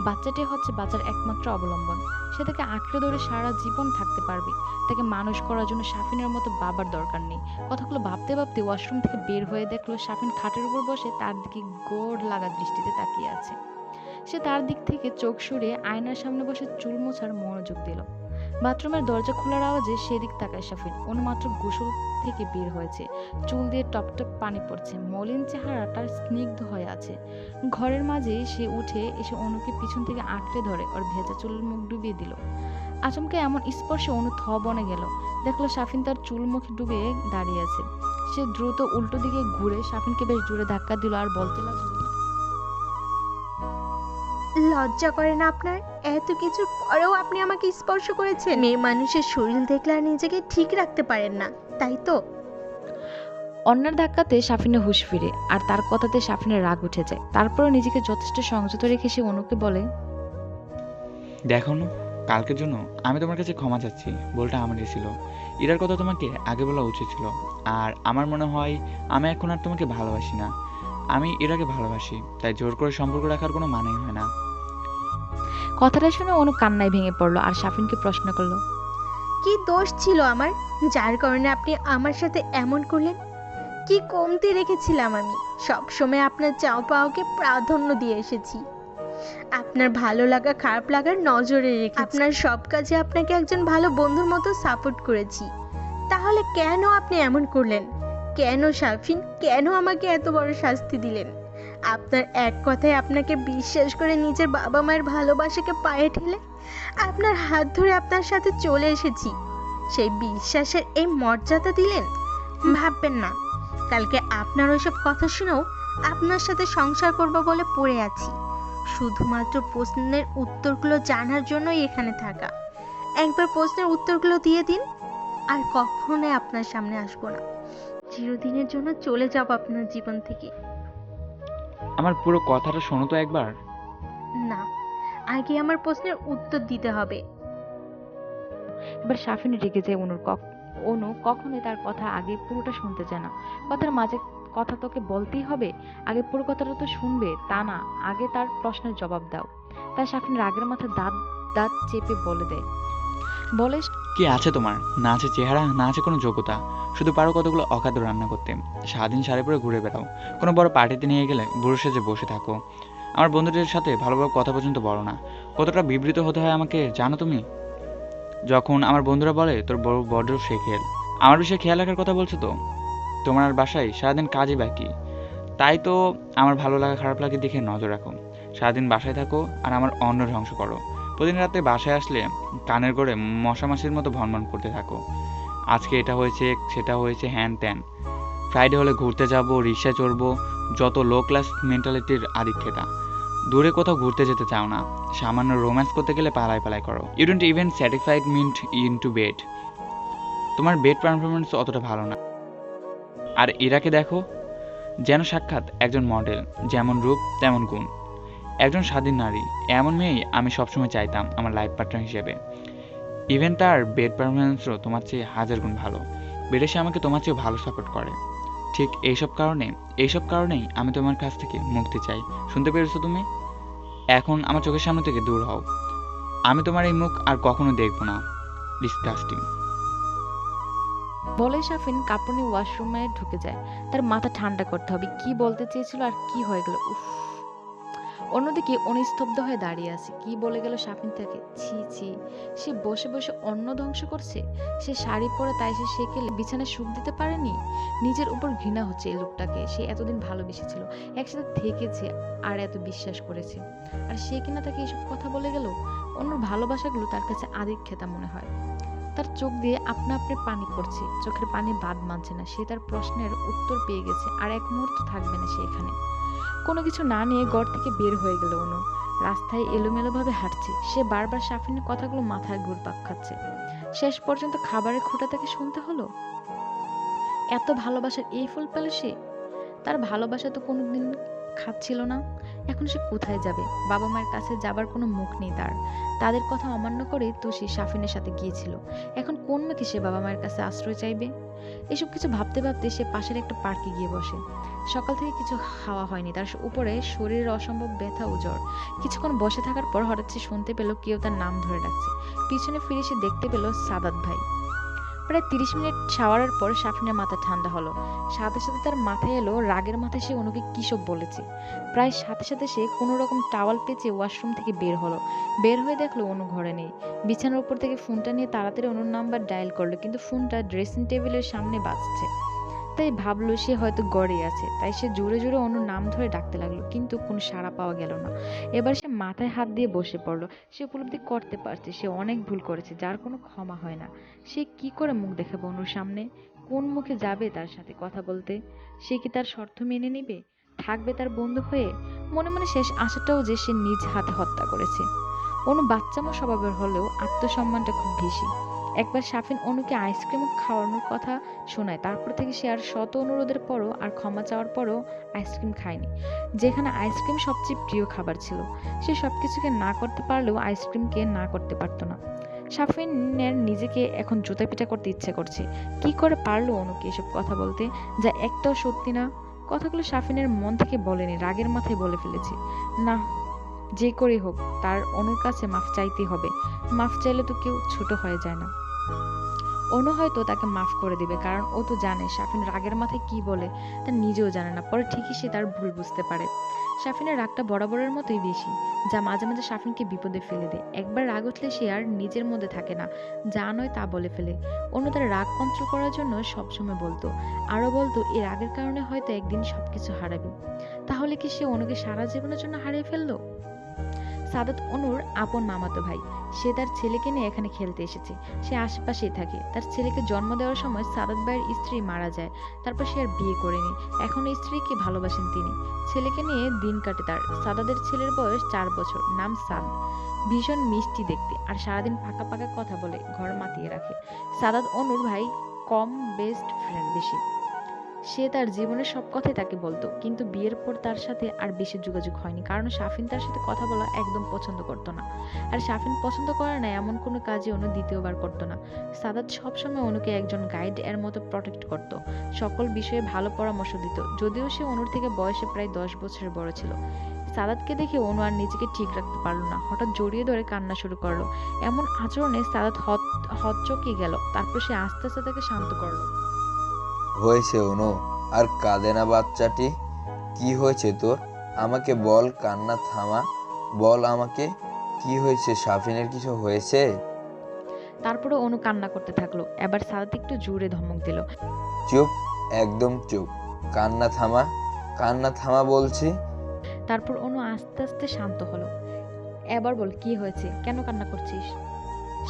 বাচ্চাটাই হচ্ছে বাচ্চার একমাত্র অবলম্বন। সে তাকে আঁকড়ে ধরে সারা জীবন থাকতে পারবে। তাকে মানুষ করার জন্য সাফিনের মতো বাবার দরকার নেই। কথাগুলো ভাবতে ভাবতে ওয়াশরুম থেকে বের হয়ে দেখলো সাফিন খাটের উপর বসে তার দিকে গোড় লাগা দৃষ্টিতে তাকিয়ে আছে। সে তার দিক থেকে চোখ সরিয়ে আয়নার সামনে বসে চুল মোছার মনোযোগ দিল। বাথরুমের দরজা খোলার আওয়াজে সেদিক তাকায় সাফিন। অনু মাত্র গোসল থেকে বের হয়েছে, চুল দিয়ে টপটপ পানি পড়ছে, মলিন চেহারাটা স্নিগ্ধ হয়ে আছে। ঘরের মাঝে সে উঠে এসে অনুকে পিছন থেকে আঁকড়ে ধরে ওর ভেজা চুলের মুখ ডুবিয়ে দিল। আচমকা এমন স্পর্শে অনু থ বনে গেল। দেখলো সাফিন তার চুল মুখে ডুবিয়ে দাঁড়িয়ে আছে। সে দ্রুত উল্টো দিকে ঘুরে সাফিনকে বেশ জোরে ধাক্কা দিল আর বলতে লাগলো, লজ্জা করে না আপনার? এত কিছুর পরেও আপনি আমাকে স্পর্শ করেছেন। মেয়ে মানুষের শরীর দেখলে আর নিজেকে ঠিক রাখতে পারেন না, তাই তো? অন্যের ধাক্কাতে সাফিনের হুঁশ ফিরে আর তার কথাতে সাফিনের রাগ উঠে যায়। তারপরও নিজেকে যথেষ্ট সংযত রেখে সে অনুকে বলে, দেখো না, কালকের জন্য আমি তোমার কাছে ক্ষমা চাচ্ছি। বলটা আমারই ছিল। ইরার কথা তোমাকে আগে বলা উচিত ছিল। আর আমার মনে হয় আমি এখন আর তোমাকে ভালোবাসি না, আমি ইরাকে ভালোবাসি। তাই জোর করে সম্পর্ক রাখার কোনো মানেই হয় না। কথাটা শুনে অনু কান্নায় ভেঙে পড়লো আর সাফিনকে প্রশ্ন করলো, কি দোষ ছিল আমার, যার কারণে আপনি আমার সাথে এমন করলেন? কি কমতি রেখেছিলাম আমি? সব সময় আপনার চাও পাওয়াকে প্রাধান্য দিয়ে এসেছি। আপনার ভালো লাগা খারাপ লাগার নজরে রেখে আপনার সব কাজে আপনাকে একজন ভালো বন্ধুর মতো সাপোর্ট করেছি। তাহলে কেন আপনি এমন করলেন? কেন সাফিন, কেন আমাকে এত বড় শাস্তি দিলেন? আপনার এক কথায় আপনাকে বিশ্বাস করে নিজের বাবা মায়ের ভালোবাসাকে পায়ে ঠেলে আপনার হাত ধরে আপনার সাথে চলে এসেছি। সেই বিশ্বাসের এই মর্যাদা দিলেন? ভাববেন না কালকে আপনার ওইসব কথা শুনেও আপনার সাথে সংসার করব বলে পড়ে আছি। শুধুমাত্র প্রশ্নের উত্তরগুলো জানার জন্যই এখানে থাকা। একবার প্রশ্নের উত্তরগুলো দিয়ে দিন, আর কখনোই আপনার সামনে আসবো না। চিরদিনের জন্য চলে যাব আপনার জীবন থেকে। আমার পুরো কথাটা শোনো তো একবার। না, আগে আমার প্রশ্নের উত্তর দিতে হবে। এবার সাফিন রেগে যায় অনু কখনোই তার কথা আগে পুরোটা শুনতে চায় না। কথার মাঝে কথা তোকে বলতেই হবে, আগে পুরো কথাটা তো শুনবে তা না, আগে তার প্রশ্নের জবাব দাও। তাই সাফিন রাগের মাথায় দাঁত দাঁত চেপে বলে, কি আছে তোমার? না আছে চেহারা, না আছে কোনো যোগ্যতা, শুধু পারো কতগুলো অখাদ্য রান্না করতে। সারাদিন শাড়ি পরে ঘুরে বেড়াও, কোনো বড় পার্টিতে নিয়ে গেলে বুড়ো সেজে বসে থাকো। আমার বন্ধুদের সাথে ভালোভাবে কথা পর্যন্ত বলো না। কতটা বিবৃত হতে হয় আমাকে জানো তুমি? যখন আমার বন্ধুরা বলে তোর বড় সে খেয়াল, আমার বিষয়ে খেয়াল রাখার কথা বলছো তো? তোমার আর বাসায় সারাদিন কাজই বাকি, তাই তো আমার ভালো লাগা খারাপ লাগে দেখে নজর রাখো। সারাদিন বাসায় থাকো আর আমার অন্ন ধ্বংস করো। প্রতিদিন রাতে বাসায় আসলে কানের গড়ে মশামাছির মতো ভনভন করতে থাকো। আজকে এটা হয়েছে, সেটা হয়েছে, হ্যান ত্যান। ফ্রাইডে হলে ঘুরতে যাব, রিক্সায় চড়বো। যত লো ক্লাস মেন্টালিটির আদিক্ষেতা। দূরে কোথাও ঘুরতে যেতে চাও না, সামান্য রোম্যান্স করতে গেলে পালাই পালাই করো। You don't even satisfied mint in to bed. তোমার বেড পারফরমেন্স অতটা ভালো না। আর ইরাকে দেখো, যেন সাক্ষাৎ একজন মডেল, যেমন রূপ তেমন গুণ, একজন স্বাধীন নারী। এমন মেয়েই আমি সবসময় চাইতাম আমার লাইফ পার্টনার হিসেবে। ইভেন তার বেড পারফরমেন্সও তোমার চেয়ে হাজার গুণ ভালো। বেডে সে আমাকে তোমার চেয়ে ভালো সাপোর্ট করে। ঠিক এইসব কারণেই আমি তোমার কাছ থেকে মুক্তি চাই। শুনতে পেরেছো তুমি? এখন আমার চোখের সামনে থেকে দূর হও। আমি তোমার এই মুখ আর কখনো দেখবো না। ডিসগাস্টিং। বলে সাফিন কাঁপুনি ওয়াশরুমে ঢুকে যায়। তার মাথা ঠান্ডা করতে হবে, কি বলতে চেয়েছিল আর কি হয়ে গেল। উফ। অন্যদিকে অনিস্তব্ধ হয়ে দাঁড়িয়ে আছে। কি বলে গেল সাফিন তাকে? ছি ছি, সে বসে বসে অন্ন ধ্বংস করছে। সে শাড়ি পরে তাই সে সেকেলে বিছানায় সুখ দিতে পারেনি। নিজের উপর ঘৃণা হচ্ছে এই লোকটাকে। সে এতদিন ভালোবেসেছিল, একসাথে থেকেছে আর এত বিশ্বাস করেছে, আর সে কিনা তাকে এসব কথা বলে গেল। অন্যর ভালোবাসাগুলো তার কাছে আদিক্ষেতা মনে হয়। তার চোখ দিয়ে আপনা আপনি পানি পড়ছে, চোখের পানি বাদ মানছে না। সে তার প্রশ্নের উত্তর পেয়ে গেছে, আর এক মুহূর্ত থাকবে না সে এখানে। কোনো কিছু না নিয়ে ঘর থেকে বের হয়ে গেল অনু। রাস্তায় এলোমেলোভাবে হাঁটছে। সে বারবার সাফিনের কথাগুলো মাথায় ঘুরপাক খাচ্ছে। শেষ পর্যন্ত খাবারের খোঁটা তাকে শুনতে হলো। এত ভালোবাসার এই ফল পেল সে? তার ভালোবাসা তো কোনোদিন খাচ্ছিল না। এখন সে কোথায় যাবে? বাবা মায়ের কাছে যাবার কোনো মুখ নেই তার। তাদের কথা অমান্য করে তুষি সাফিনের সাথে গিয়েছিল। এখন কোন মুখে সে বাবা মায়ের কাছে আশ্রয় চাইবে? এসব কিছু ভাবতে ভাবতে সে পাশের একটা পার্কে গিয়ে বসে। সকাল থেকে কিছু খাওয়া হয়নি, তার উপরে শরীরের অসম্ভব ব্যথা ও জ্বর। কিছুক্ষণ বসে থাকার পর হঠাৎ সে শুনতে পেল কেউ তার নাম ধরে ডাকছে। পিছনে ফিরে সে দেখতে পেল সাদাত ভাই। প্রায় 30 মিনিট শাওয়ারের পর শাফিনের মাথা ঠান্ডা হলো। সাথে সাথে তার মাথায় এলো রাগের মাথায় সে অনুকে কী সব বলেছে। প্রায় সাথে সাথে সে কোনো রকম টাওয়াল পেঁচিয়ে ওয়াশরুম থেকে বের হলো। বের হয়ে দেখলো অনু ঘরে নেই। বিছানার উপর থেকে ফোনটা নিয়ে তাড়াতাড়ি অনুর নাম্বার ডায়াল করলো, কিন্তু ফোনটা ড্রেসিং টেবিলের সামনে বাজছে। তাই ভাবলো সে হয়তো গড়েই আছে, তাই সে জোরে জোরে অনুর নাম ধরে ডাকতে লাগলো, কিন্তু কোনো সাড়া পাওয়া গেল না। এবার সে মাথায় হাত দিয়ে বসে পড়লো। সে উপলব্ধি করতে পারছে সে অনেক ভুল করেছে, যার কোনো ক্ষমা হয় না। সে কি করে মুখ দেখাবে অনুর সামনে? কোন মুখে যাবে তার সাথে কথা বলতে? সে কি তার শর্ত মেনে নেবে? থাকবে তার বন্ধু হয়ে? মনে মনে শেষ আশাটাও যে সে নিজ হাতে হত্যা করেছে। অনু বাচ্চামো স্বভাবের হলেও আত্মসম্মানটা খুব বেশি। একবার শাফিন অনুকে আইসক্রিম খাওয়ানোর কথা শোনায়, তারপর থেকে সে আর শত অনুরোধের পরও আর ক্ষমা চাওয়ার পরও আইসক্রিম খায়নি, যেখানে আইসক্রিম সবচেয়ে প্রিয় খাবার ছিল। সে সবকিছুকে না করতে পারলেও আইসক্রিমকে না করতে পারতো না। শাফিনের নিজেকে এখন জুতা পিটা করতে ইচ্ছে করছে। কি করে পারলো অনুকে এসব কথা বলতে, যা একটাও সত্যি না? কথাগুলো শাফিনের মন থেকে বলেনি, রাগের মাথায় বলে ফেলেছে। না, যে করেই হোক তার অনুর কাছে মাফ চাইতেই হবে। মাফ চাইলে তো কেউ ছোট হয়ে যায় না। অনু হয়তো তাকে মাফ করে দিবে, কারণ ও তো জানে শাফিন রাগের মাথায় কি বলে তা নিজেও জানে না। পরে ঠিকই সে তার ভুল বুঝতে পারে। শাফিনের রাগটা বরাবরের মতোই বেশি, যা মাঝে মাঝে শাফিনকে বিপদে ফেলে দেয়। একবার রাগ উঠলে সে আর নিজের মধ্যে থাকে না, যা নয় তা বলে ফেলে। অনু তার রাগ কন্ট্রোল করার জন্য সবসময় বলতো, আরো বলতো এই রাগের কারণে হয়তো একদিন সবকিছু হারাবে। তাহলে কি সে অনুকে সারা জীবনের জন্য হারিয়ে ফেললো? সাদাত অনুর আপন মামাতো ভাই। সে তার ছেলেকে নিয়ে এখানে খেলতে এসেছে। সে আশেপাশেই থাকে। তার ছেলেকে জন্ম দেওয়ার সময় সাদাত ভাইয়ের স্ত্রী মারা যায়। তারপর সে আর বিয়ে করেনি। এখনো স্ত্রীকে ভালোবাসেন তিনি। ছেলেকে নিয়ে দিন কাটে তার। সাদাতের ছেলের বয়স 4 বছর, নাম সাদ। ভীষণ মিষ্টি দেখতে, আর সারাদিন পাকা পাকা কথা বলে ঘর মাতিয়ে রাখে। সাদাত অনুর ভাই কম, বেস্ট ফ্রেন্ড বেশি। সে তার জীবনের সব কথাই তাকে বলতো, কিন্তু বিয়ের পর তার সাথে আর বেশি যোগাযোগ হয়নি, কারণ শাফিন তার সাথে কথা বলা একদম পছন্দ করতো না। আর শাফিন পছন্দ করে না এমন কোনো কাজে অনু দ্বিতীয়বার করতো না। সাদাত সবসময় অনুকে একজন গাইড এর মতো প্রটেক্ট করতো, সকল বিষয়ে ভালো পরামর্শ দিত, যদিও সে অনুর থেকে বয়সে প্রায় 10 বছরের বড় ছিল। সাদাতকে দেখে অনু আর নিজেকে ঠিক রাখতে পারলো না, হঠাৎ জড়িয়ে ধরে কান্না শুরু করলো। এমন আচরণে সাদাত হতচকিয়ে গেল। তারপর সে আস্তে আস্তে তাকে শান্ত করলো। হয়েছে অনু, আর কাঁদে না বাচ্চাটি। কি হয়েছে তোর? আমাকে বল, কান্না থামা। বল আমাকে, কি হয়েছে? শাফিনের কিছু হয়েছে? তারপরে অনু কান্না করতে থাকলো। এবার সাদাত একটু জোরে ধমক দিল। চুপ, একদম চুপ। কান্না থামা, কান্না থামা বলছি। তারপর অনু আস্তে আস্তে শান্ত হলো। এবার বল কি হয়েছে, কেন কান্না করছিস?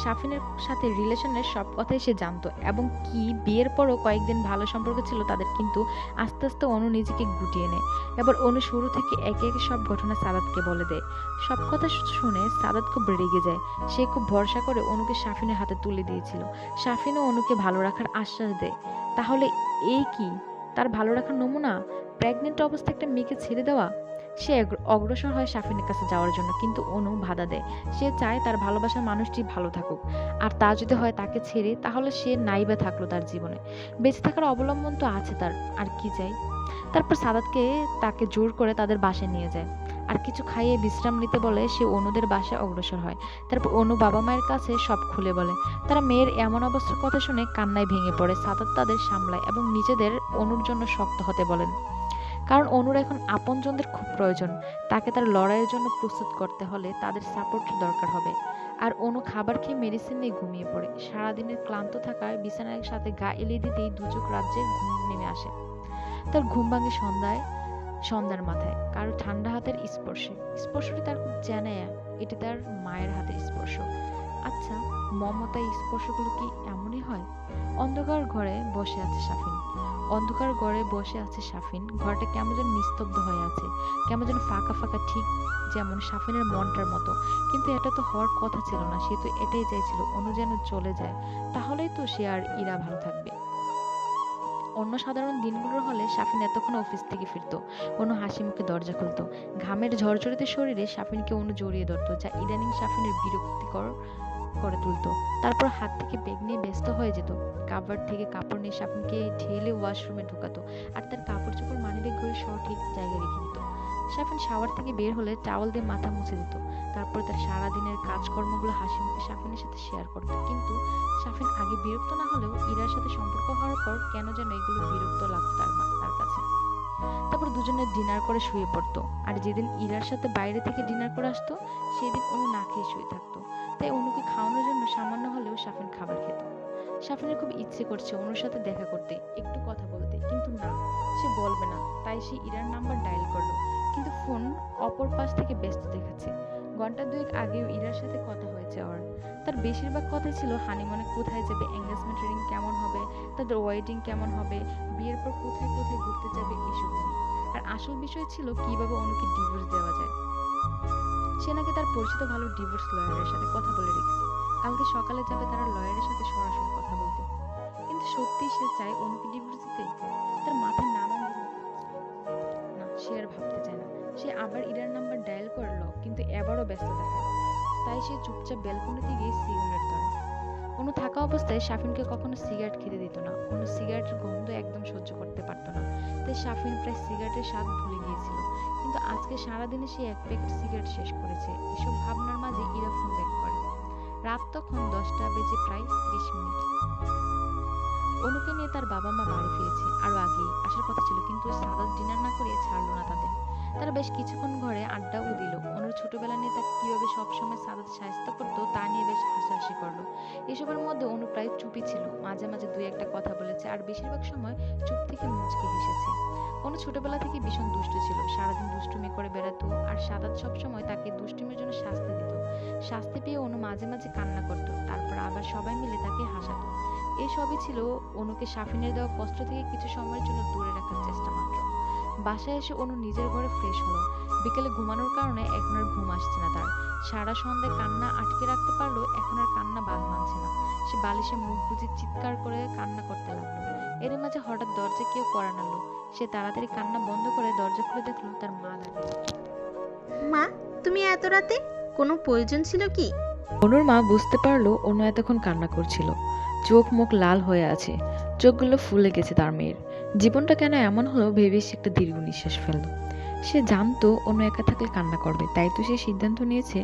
শাফিনের সাথে রিলেশনের সব কথাই সে জানতো, এবং কি বিয়ের পরও কয়েকদিন ভালো সম্পর্ক ছিল তাদের, কিন্তু আস্তে আস্তে অনু নিজেকে গুটিয়ে নেয়। এবার অনু শুরু থেকে একে একে সব ঘটনা সাদাতকে বলে দেয়। সব কথা শুনে সাদাত খুব রেগে যায়। সে খুব ভরসা করে অনুকে শাফিনের হাতে তুলে দিয়েছিল। শাফিনও অনুকে ভালো রাখার আশ্বাস দেয়। তাহলে এই কি তার ভালো রাখার নমুনা? প্রেগনেন্ট অবস্থায় একটা মেয়েকে ছেড়ে দেওয়া? সে অগ্রসর হয় শাফিনের কাছে যাওয়ার জন্য, কিন্তু অনু বাধা দেয়। সে চায় তার ভালোবাসার মানুষটি ভালো থাকুক, আর তা যদি হয় তাকে ছেড়ে, তাহলে সে নাইবা থাকলো তার জীবনে। বেঁচে থাকার অবলম্বন তো আছে তার, আর কি চাই? তারপর সাদাতকে তাকে জোর করে তাদের বাসায় নিয়ে যায়, আর কিছু খাইয়ে বিশ্রাম নিতে বলে। সে অনুদের বাসায় অগ্রসর হয়। তারপর অনু বাবা মায়ের কাছে সব খুলে বলে। তারা মেয়ের এমন অবস্থার কথা শুনে কান্নায় ভেঙে পড়ে। সাদাত তাদের সামলায় এবং নিজেদের অনুর জন্য শক্ত হতে বলেন, কারণ অনুর এখন আপনজনদের খুব প্রয়োজন। তাকে তার লড়াইয়ের জন্য প্রস্তুত করতে হলে তাদের সাপোর্ট দরকার হবে। আর অনু খাবার খেয়ে মেডিসিন নিয়ে ঘুমিয়ে পড়ে। সারাদিনের ক্লান্ত থাকায় বিছানার সাথে গা এলিয়ে দিতেই দুচোখ রাজ্যের ঘুম নেমে আসে। তার ঘুম ভাঙে সন্ধ্যার মাথায় কারো ঠান্ডা হাতের স্পর্শটি তার খুব চেনা। এটা তার মায়ের হাতের স্পর্শ। আচ্ছা, মমতায় স্পর্শগুলো কি এমনই হয়? অন্ধকার ঘরে বসে আছে শাফিন। ঘরটা কেমন যেন নিস্তব্ধ হয়ে আছে, কেমন যেন ফাঁকা ফাঁকা, ঠিক যেমন শাফিনের মনটার মতো। কিন্তু এটা তো হওয়ার কথা ছিল না। সে তো এটাই চাইছিল, অনু যেন চলে যায়। তাহলেই তো সে আর ইরা ভালো থাকবে। অন্য সাধারণ দিনগুলোর হলে শাফিন এতক্ষণ অফিস থেকে ফিরতো। অনু হাসি মুখে দরজা খুলতো। ঘামের ঝরঝরিতে শরীরে শাফিনকে অনু জড়িয়ে ধরতো, যা ইদানিং শাফিনের বিরক্তিকর করে তুলতো। তারপর হাত থেকে ব্যাগ নিয়ে ব্যস্ত হয়ে যেত। কাভার থেকে কাপড় নিয়ে শাফিনকে ঠেলে ওয়াশরুমে ঢুকাতো, আর তার কাপড় চোপড় মানিব্যাগ ঘরে সহ ঠিক জায়গায় রেখে দিত। সাফিন শাওয়ার থেকে বের হলে টাওয়াল দিয়ে মাথা মুছে দিত। তারপর তার সারাদিনের কাজকর্মগুলো হাসি মুখে সাফিনের সাথে শেয়ার করতো। কিন্তু সাফিন আগে বিরক্ত না হলেও ইরার সাথে সম্পর্ক হওয়ার পর কেন যেন এগুলো বিরক্ত লাগতো তার কাছে। তারপর দুজনে ডিনার করে শুয়ে পড়তো। আর যেদিন ইরার সাথে বাইরে থেকে ডিনার করে আসতো সেদিন অনু না খেয়ে শুয়ে থাকতো। তাই অনুকে খাওয়ানোর জন্য সামান্য হলেও সাফিন খাবার খেত। সাফিনের খুব ইচ্ছে করছে অনুর সাথে দেখা করতে, একটু কথা বলতে, কিন্তু না, সে বলবে না। তাই সে ইরার নাম্বার ডায়াল করলো, কিন্তু ফোন অপর পাশ থেকে ব্যস্ত দেখাচ্ছে। ঘন্টা দুয়েক আগেও ইরার সাথে কথা হয়েছে ওর। তার বেশিরভাগ কথাই ছিল হানিমুনে কোথায় যাবে, এঙ্গেজমেন্ট রিং কেমন হবে, তাদের ওয়েডিং কেমন হবে, বিয়ের পর কোথায় কোথায় ঘুরতে যাবে, এসব নিয়ে। আর আসল বিষয় ছিল কিভাবে অনুকে ডিভোর্স দেওয়া যায়। সে নাকি তার পরিচিত ভালো ডিভোর্স লয়ারের সাথে কথা বলে রেখেছে, কালকে সকালে যাবে তারা লয়ারের সাথে সরাসরি কথা বলতে। কিন্তু সত্যি সে চায় অনুকে ডিভোর্স দিতে? তার মাথায় নানান না, সে আর ভাবতে চায় না। সে আবার ইরার নাম্বার ডায়াল করলো, কিন্তু এবারও ব্যস্ত দেখায়। তাই সে চুপচাপ ব্যালকনিতে গিয়ে সিগারেট ধরে। অনু থাকা অবস্থায় সাফিনকে কখনো সিগারেট খেতে দিত না। অনু সিগারেটের গন্ধ একদম সহ্য করতে পারতো না। তাই সাফিন প্রায় সিগারেটের স্বাদ ভুলে গিয়েছিল। কিন্তু আজকে সারাদিনে সে এক প্যাকেট সিগারেট শেষ করেছে। এসব ভাবনার মাঝে ইরা ফোন ব্যাক করে। রাত তখন 10টা বেজে প্রায় 30 মিনিট। অনুকে নিয়ে তার বাবা মা বাড়ি ফিরেছে। আরো আগেই আসার কথা ছিল, কিন্তু সাদাত ডিনার না করে ছাড়লো না তাদের। তারা বেশ কিছুক্ষণ ঘরে আড্ডাও দিল। অনুর ছোটবেলা নিয়ে তাকে কিভাবে সবসময় সাদাত সাহায্য করতো তা নিয়ে বেশ হাসাহাসি করলো। এসবের মধ্যে অনু প্রায় চুপই ছিল, মাঝে মাঝে দুই একটা কথা বলেছে, আর বেশিরভাগ সময় চুপ থেকে মুচকে হেসেছে। অনু ছোটবেলা থেকে ভীষণ দুষ্ট ছিল, সারাদিন দুষ্টুমি করে বেড়াতো। আর সাদাত সবসময় তাকে দুষ্টুমির জন্য শাস্তি দিত। শাস্তি পেয়ে অনু মাঝে মাঝে কান্না করতো, তারপর আবার সবাই মিলে তাকে হাসাতো। এসবই ছিল অনুকে সাফিনের দেওয়া কষ্ট থেকে কিছু সময়ের জন্য দূরে রাখার চেষ্টা মাত্র। বাসায় এসে অনু নিজের ঘরে ফ্রেশ হলো। বিকেলে ঘুমানোর কারণে এখন আর ঘুম আসছে না তার। সারা সন্ধ্যায় কান্না আটকে রাখতে পারলেও এখন আর কান্না বাদ মানছে না। সে বালিশে মুখ গুজে চিৎকার করে কান্না করতে লাগলো। এর মাঝে হঠাৎ দরজা কেউ কড়া নাড়লো। সে তাড়াতাড়ি কান্না বন্ধ করে দরজা খুলে দেখলো তার মা দাঁড়িয়ে। মা, তুমি এত রাতে? কোনো প্রয়োজন ছিল কি? অনুর মা বুঝতে পারলো অনু এতক্ষণ কান্না করছিল। চোখ মুখ লাল হয়ে আছে, চোখগুলো ফুলে গেছে তার মেয়ের। জীবনটা কেন এমন হলো ভেবে সে একটা দীর্ঘ নিঃশ্বাস ফেলল। সে জানতো অনু একা থাকলে কান্না করবে, তাই তো সে সিদ্ধান্ত নিয়েছে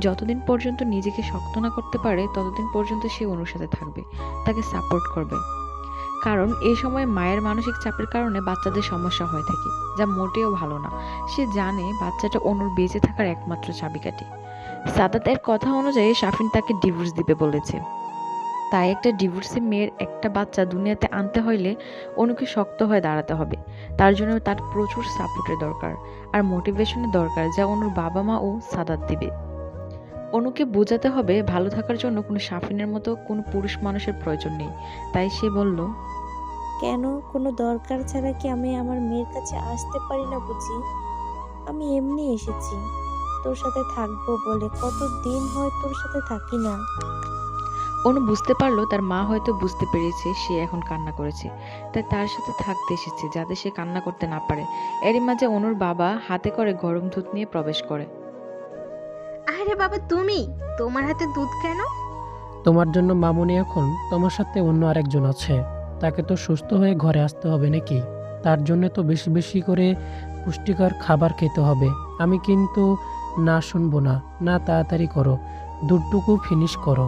যতদিন পর্যন্ত নিজেকে শক্ত না করতে পারে ততদিন পর্যন্ত সে অনুর সাথে থাকবে, তাকে সাপোর্ট করবে। কারণ এই সময় মায়ের মানসিক চাপের কারণে বাচ্চাদের সমস্যা হয়ে থাকে, যা মোটেও ভালো না। সে জানে বাচ্চাটা অনুর বেঁচে থাকার একমাত্র চাবিকাঠি। সাদাতের কথা অনুযায়ী সাফিন তাকে ডিভোর্স দিবে বলেছে। তাই একটা ডিভোর্সি মেয়ের একটা বাচ্চা দুনিয়াতে আনতে হইলে অনুকে শক্ত হয়ে দাঁড়াতে হবে। তার জন্য তার প্রচুর সাপোর্টের দরকার আর মোটিভেশনের দরকার, যা অনুর বাবা মা ও সাদাত দিবে। অনুকে বোঝাতে হবে ভালো থাকার জন্য কোনো সাফিনের মতো কোনো পুরুষ মানুষের প্রয়োজন নেই। তাই সে বলল, কেন? কোনো দরকার ছাড়া কি আমি আমার মেয়ের কাছে আসতে পারি না বুঝি? আমি এমনি এসেছি তোর সাথে থাকবো বলে। কতদিন হয় তোর সাথে থাকি না। অনু বুঝতে পারলো তার মা হয়তো বুঝতে পেরেছে সে এখন কান্না করেছে, তাই তার সাথে থাকতে এসেছে যাতে সে কান্না করতে না পারে। এরই মাঝে অনুর বাবা হাতে করে গরম দুধ নিয়ে প্রবেশ করে। আরে বাবা, তুমি? তোমার হাতে দুধ কেন? তোমার জন্য মামুনি এখন তোমার সাথে অন্য আরেকজন আছে। তাকে তো সুস্থ হয়ে ঘরে আসতে হবে নাকি? তার জন্য তো বেশি বেশি করে পুষ্টিকর খাবার খেতে হবে। আমি কিন্তু না শুনবো না। না, তাড়াতাড়ি করো, দুধটুকু ফিনিশ করো।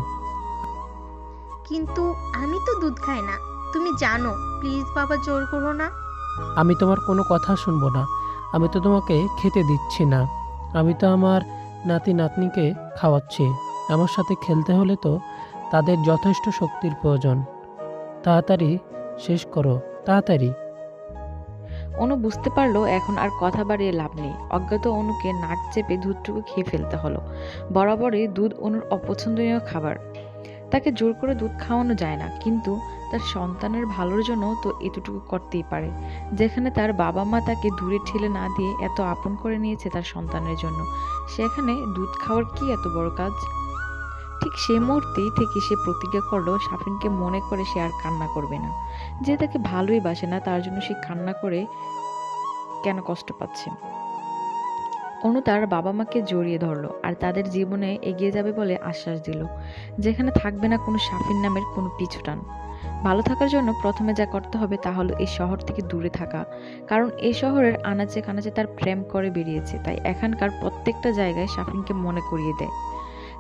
কিন্তু আমি তো দুধ খাই না, তুমি জানো। প্লিজ বাবা, জোর করো না। আমি তোমার কোনো কথা শুনবো না। আমি তো তোমাকে খেতে দিচ্ছি না। আমি তো আমার নাতি নাতনিকে খাওয়াচ্ছি। আমার সাথে খেলতে হলে তো তাদের যথেষ্ট শক্তির প্রয়োজন। তাড়াতাড়ি শেষ করো, তাড়াতাড়ি। অনু বুঝতে পারলো এখন আর কথা বাড়িয়ে লাভ নেই। অজ্ঞাত অনুকে নাক চেপে দুধটুকু খেয়ে ফেলতে হলো। বরাবরই দুধ অনুর অপছন্দনীয় খাবার, তাকে জোর করে দুধ খাওয়ানো যায় না। কিন্তু তার সন্তানের ভালোর জন্য তো এতটুকু করতেই পারে। যেখানে তার বাবা মা তাকে দূরে ঠেলে না দিয়ে এত আপন করে নিয়েছে তার সন্তানের জন্য, সেখানে দুধ খাওয়ার কি এত বড় কাজ? ঠিক সেই মুহূর্তেই থেকে সে প্রতিজ্ঞা করলো সাফিনকে মনে করে সে আর কান্না করবে না। যে তাকে ভালোই বাসে না তার জন্য সে কান্না করে কেন কষ্ট পাচ্ছে। অনু তার বাবা মাকে জড়িয়ে ধরলো আর তাদের জীবনে এগিয়ে যাবে বলে আশ্বাস দিল, যেখানে থাকবে না কোনো সাফিন নামের কোনো পিছুটান। ভালো থাকার জন্য প্রথমে যা করতে হবে তা হলো এই শহর থেকে দূরে থাকা। কারণ এই শহরের আনাচে কানাচে তার প্রেম করে বেরিয়েছে, তাই এখানকার প্রত্যেকটা জায়গায় শাফিনকে মনে করিয়ে দেয়।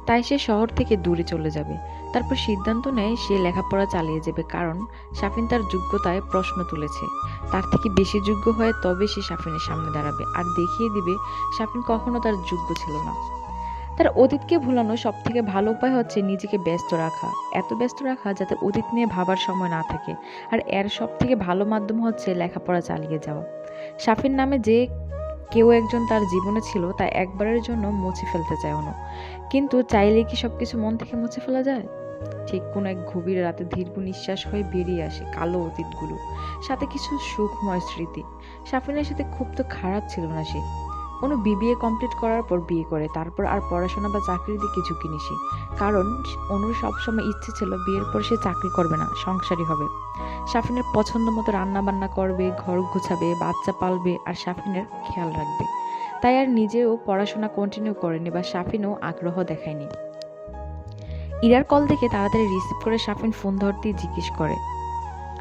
তাই সে শহর থেকে দূরে চলে যাবে। তারপর সিদ্ধান্ত নেয় সে লেখাপড়া চালিয়ে যাবে, কারণ শাফিন তার যোগ্যতায় প্রশ্ন তুলেছে। তার থেকে বেশি যোগ্য হয় তবে সে শাফিনের সামনে দাঁড়াবে আর দেখিয়ে দিবে শাফিন কখনো তার যোগ্য ছিল না। তার অতীতকে ভুলানো সব থেকে ভালো উপায় হচ্ছে নিজেকে ব্যস্ত রাখা, এত ব্যস্ত রাখা যাতে অতীত নিয়ে ভাবার সময় না থাকে। আর এর সব থেকে ভালো মাধ্যম হচ্ছে লেখাপড়া চালিয়ে যাওয়া। শাফিন নামে যে কেউ একজন তার জীবনে ছিল তা একবারের জন্য মুছে ফেলতে চায় অনু। কিন্তু চাইলে কি সবকিছু মন থেকে মুছে ফেলা যায়? ঠিক কোনো এক গভীর রাতে দীর্ঘ নিঃশ্বাস হয়ে বেরিয়ে আসে কালো অতীতগুলো, সাথে কিছু সুখময় স্মৃতি। শাফিনের সাথে খুব তো খারাপ ছিল না সে। অনু বিবিএ কমপ্লিট করার পর বিয়ে করে, তারপর আর পড়াশোনা বা চাকরির দিকে ঝুঁকিনি সে। কারণ অনুর সবসময় ইচ্ছে ছিল বিয়ের পর সে চাকরি করবে না, সংসারী হবে। শাফিনের পছন্দ মতো রান্না বান্না করবে, ঘর গুছাবে, বাচ্চা পালবে আর শাফিনের খেয়াল রাখবে। তাই আর নিজেও পড়াশোনা কন্টিনিউ করেনি বা শাফিনও আগ্রহ দেখায়নি। ইরার কল দেখে তাড়াতাড়ি রিসিভ করে শাফিন ফোন ধরতেই জিজ্ঞেস করে,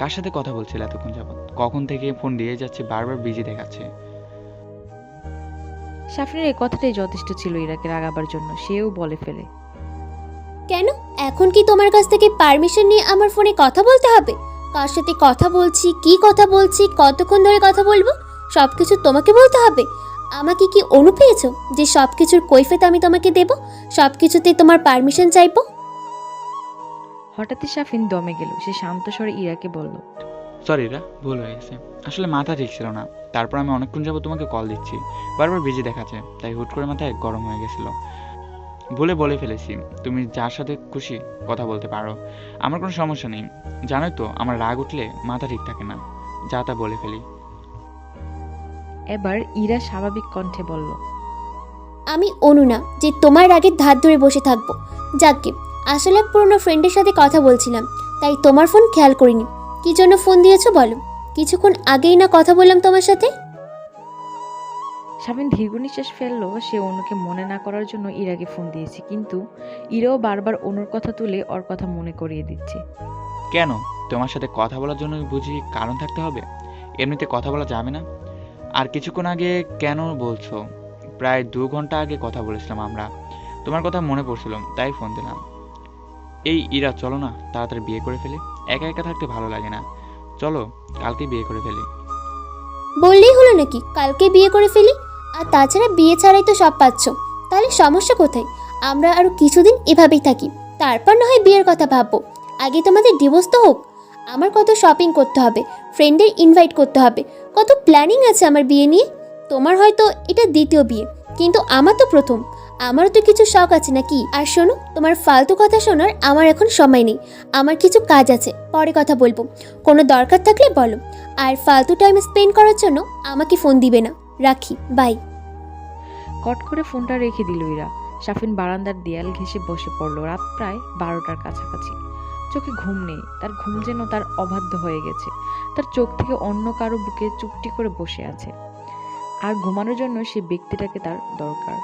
কার সাথে কথা বলছিল এতক্ষণ যাবত? কখন থেকে ফোন দিয়ে যাচ্ছে, বারবার বিজি দেখাচ্ছে। শাফিনের এই কথাটাই যথেষ্ট ছিল ইরাকে রাগাবার জন্য। সেও বলে ফেলে, কেন এখন কি তোমার কাছ থেকে পারমিশন নিয়ে আমার ফোনে কথা বলতে হবে? কার সাথে কথা বলছি, কি কথা বলছি, কতক্ষণ ধরে কথা বলবো, সব কিছু তোমাকে বলতে হবে? আমাকে কি অনু পেয়েছো যে সব কিছুর কৈফিয়ত আমি তোমাকে দেব, সব কিছুতে তোমার পারমিশন চাইবো? হঠাৎই শাফিন দমে গেল। সে শান্ত স্বরে ইরাকে বলল, সরি রা, ভুল হয়ে গেছে। আসলে মাথা ঠিক ছিল না। তারপর আমি অনেকক্ষণ যাবো তোমাকে কল দিচ্ছি, বারবার বিজি দেখাচ্ছে, তাই হুট করে মাথায় গরম হয়ে গেছিল। ভুলে বলে ফেলেছি। তুমি যার সাথে খুশি কথা বলতে পারো, আমার কোনো সমস্যা নেই। জানোই তো আমার রাগ উঠলে মাথা ঠিক থাকে না, যা তা বলে ফেলি। এবার ইরা স্বাভাবিক কণ্ঠে বলল, আমি অনু না যে তোমার আগের ধার ধরে বসে থাকবো। যাকে আসলে এক পুরনো ফ্রেন্ডের সাথে কথা বলছিলাম, তাই তোমার ফোন খেয়াল করিনি। কি জন্য ফোন দিয়েছো বলো? কিছুক্ষণ আগেই না কথা বললাম তোমার সাথে। শাফিন দীর্ঘ নিঃশ্বাস ফেললো। সে অনুকে মনে না করার জন্য ইরাকে ফোন দিয়েছে, কিন্তু ইরাও বারবার অনুর কথা তুলে ওর কথা মনে করিয়ে দিচ্ছে। কেন? তোমার সাথে কথা বলার জন্য বুঝি কারণ থাকতে হবে? এমনিতে কথা বলা যাবে না? আর কিছুক্ষণ আগে কেন বলছো? প্রায় 2 ঘন্টা আগে কথা বলেছিলাম আমরা। তোমার কথা মনে পড়ছিল তাই ফোন দিলাম। এই ইরা, চলো না তাড়াতাড়ি বিয়ে করে ফেলি। একা একা থাকতে ভালো লাগে না। চলো কালকে বিয়ে করে ফেলি। বললেই হলো নাকি কালকে বিয়ে করে ফেলি? আর তাছাড়া বিয়ে ছাড়াই তো সব পাচ্ছ, তাহলে সমস্যা কোথায়? আমরা আরো কিছুদিন এভাবেই থাকি, তারপর না হয় বিয়ের কথা ভাববো। আগে তোমাদের ডিভোর্স তো হোক। আমার কত শপিং করতে হবে, ফ্রেন্ডের ইনভাইট করতে হবে, কত প্ল্যানিং আছে আমার বিয়ে নিয়ে। তোমার হয়তো এটা দ্বিতীয় বিয়ে, কিন্তু আমার তো প্রথম। আমারও তো কিছু শখ আছে নাকি? আর শোনো, তোমার ফালতু কথা শোনার আমার এখন সময় নেই। আমার কিছু কাজ আছে, পরে কথা বলবো। কোনো দরকার থাকলে বলো। আর ফালতু টাইম স্পেন্ড করার জন্য আমাকে ফোন দিবে না। রাখি, বাই। কট করে ফোনটা রেখে দিল ইরা। শাফিন বারান্দার দেয়াল ঘেঁষে বসে পড়ল। রাত প্রায় 12টার কাছাকাছি। চোখে ঘুম নেই, তার ঘুম যেন তার অবাধ্য হয়ে গেছে। তার চোখ থেকে অন্য কারো বুকে চুপটি করে বসে আছে। আর ঘুমানোর জন্য সে ব্যক্তিটাকে তার দরকার।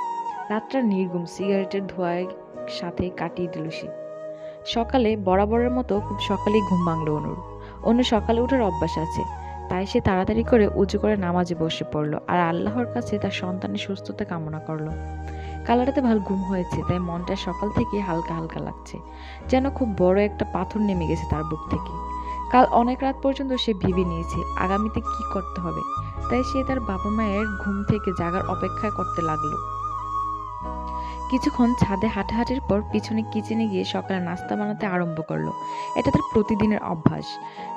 রাতটা নির্ঘুম, সিগারেটের ধোঁয়ায় সাথে কাটিয়ে দিল সে। সকালে বরাবরের মতো খুব সকালেই ঘুম ভাঙল অনুর। অনু সকালে ওঠার অভ্যাস আছে, তাই সে তাড়াতাড়ি করে উঁচু করে নামাজে বসে পড়ল আর আল্লাহর কাছে তার সন্তানের সুস্থতা কামনা করলো। কাল রাতে ভালো ঘুম হয়েছে, তাই মনটা সকাল থেকে হালকা হালকা লাগছে, যেন খুব বড় একটা পাথর নেমে গেছে তার বুক থেকে। কাল অনেক রাত পর্যন্ত সে ভেবে নিয়েছে আগামীতে কি করতে হবে, তাই সে তার বাবা মায়ের ঘুম থেকে জাগার অপেক্ষা করতে লাগলো। কিছুক্ষণ ছাদে হাঁটাহাঁটির পর পিছনে কিচেনে গিয়ে সকালে নাস্তা বানাতে আরম্ভ করলো। এটা তার প্রতিদিনের অভ্যাস।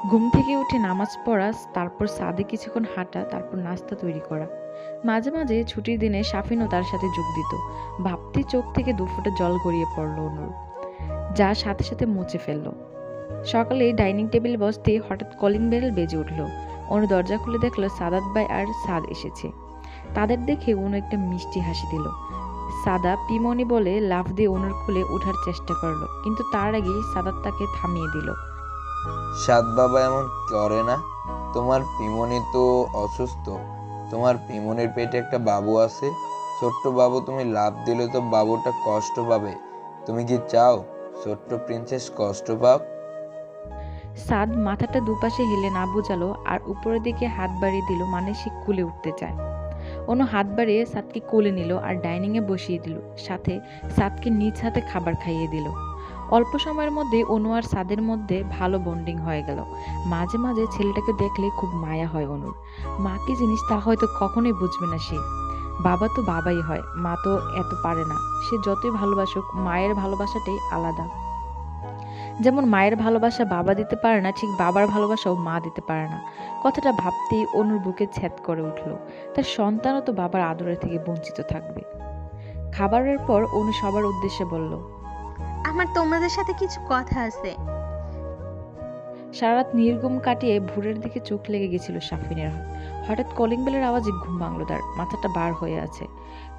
ঘুম থেকে উঠে নামাজ পড়া, তারপর ছাদে কিছুক্ষণ হাঁটা, তারপর নাস্তা তৈরি করা। মাঝে মাঝে ছুটির দিনে শাফিনও তার সাথে যোগ দিত। ভাবতে চোখ থেকে 2 ফোঁটা জল গড়িয়ে পড়ল অনুর, যা সাথে সাথে মুছে ফেললো। সকালে ডাইনিং টেবিলে বসতে হঠাৎ কলিং বেল বেজে উঠল। অনু দরজা খুলে দেখলো সাদাত ভাই আর সাদ এসেছে। তাদের দেখে অনু একটা মিষ্টি হাসি দিল। সাদা পিমনি বলে লাফ দিয়ে অনুর কোলে ওঠার চেষ্টা করলো, কিন্তু তার আগেই সাদাত তাকে থামিয়ে দিল। সাত বাবা এমন করে না। তোমার পিমনি তো অসুস্থ। তোমার পিমনির পেটে একটা বাবু আছে, ছোট্ট বাবু। তুমি লাফ দিলে তো বাবুটা কষ্ট পাবে। তুমি কি চাও ছোট্ট প্রিন্সেস কষ্ট পাক? সাদ মাথাটা দুপাশে হেলে না বোঝালো আর উপরের দিকে হাত বাড়িয়ে দিল, মানে সে কুলে উঠতে চায়। অনু হাত বাড়িয়ে সাদকে কোলে নিল আর ডাইনিংয়ে বসিয়ে দিল, সাথে সাদকে নিজ হাতে খাবার খাইয়ে দিল। অল্প সময়ের মধ্যে অনু আর সাদের মধ্যে ভালো বন্ডিং হয়ে গেল। মাঝে মাঝে ছেলেটাকে দেখলে খুব মায়া হয় অনুর। মা কি জিনিস তা হয়তো কখনোই বুঝবে না সে। বাবা তো বাবাই হয়, মা তো এত পারে না। সে যতই ভালোবাসুক, মায়ের ভালোবাসাটাই আলাদা। যেমন মায়ের ভালোবাসা বাবা দিতে পারে না, ঠিক বাবার ভালোবাসাও মা দিতে পারে না। কথাটা ভাবতেই অনুর বুকে ছ্যাদ করে উঠল। তার সন্তানও তো বাবার আদরের থেকে বঞ্চিত থাকবে। খাবারের পর অনু সবার উদ্দেশ্যে বলল, আমার তোমাদের সাথে কিছু কথা আছে। সারারাত নির্ঘুম কাটিয়ে ভোরের দিকে চোখ লেগে গেছিল সাফিনের। হঠাৎ কলিং বেলের আওয়াজে ঘুম ভাঙল তার, মাথাটা বার হয়ে আছে।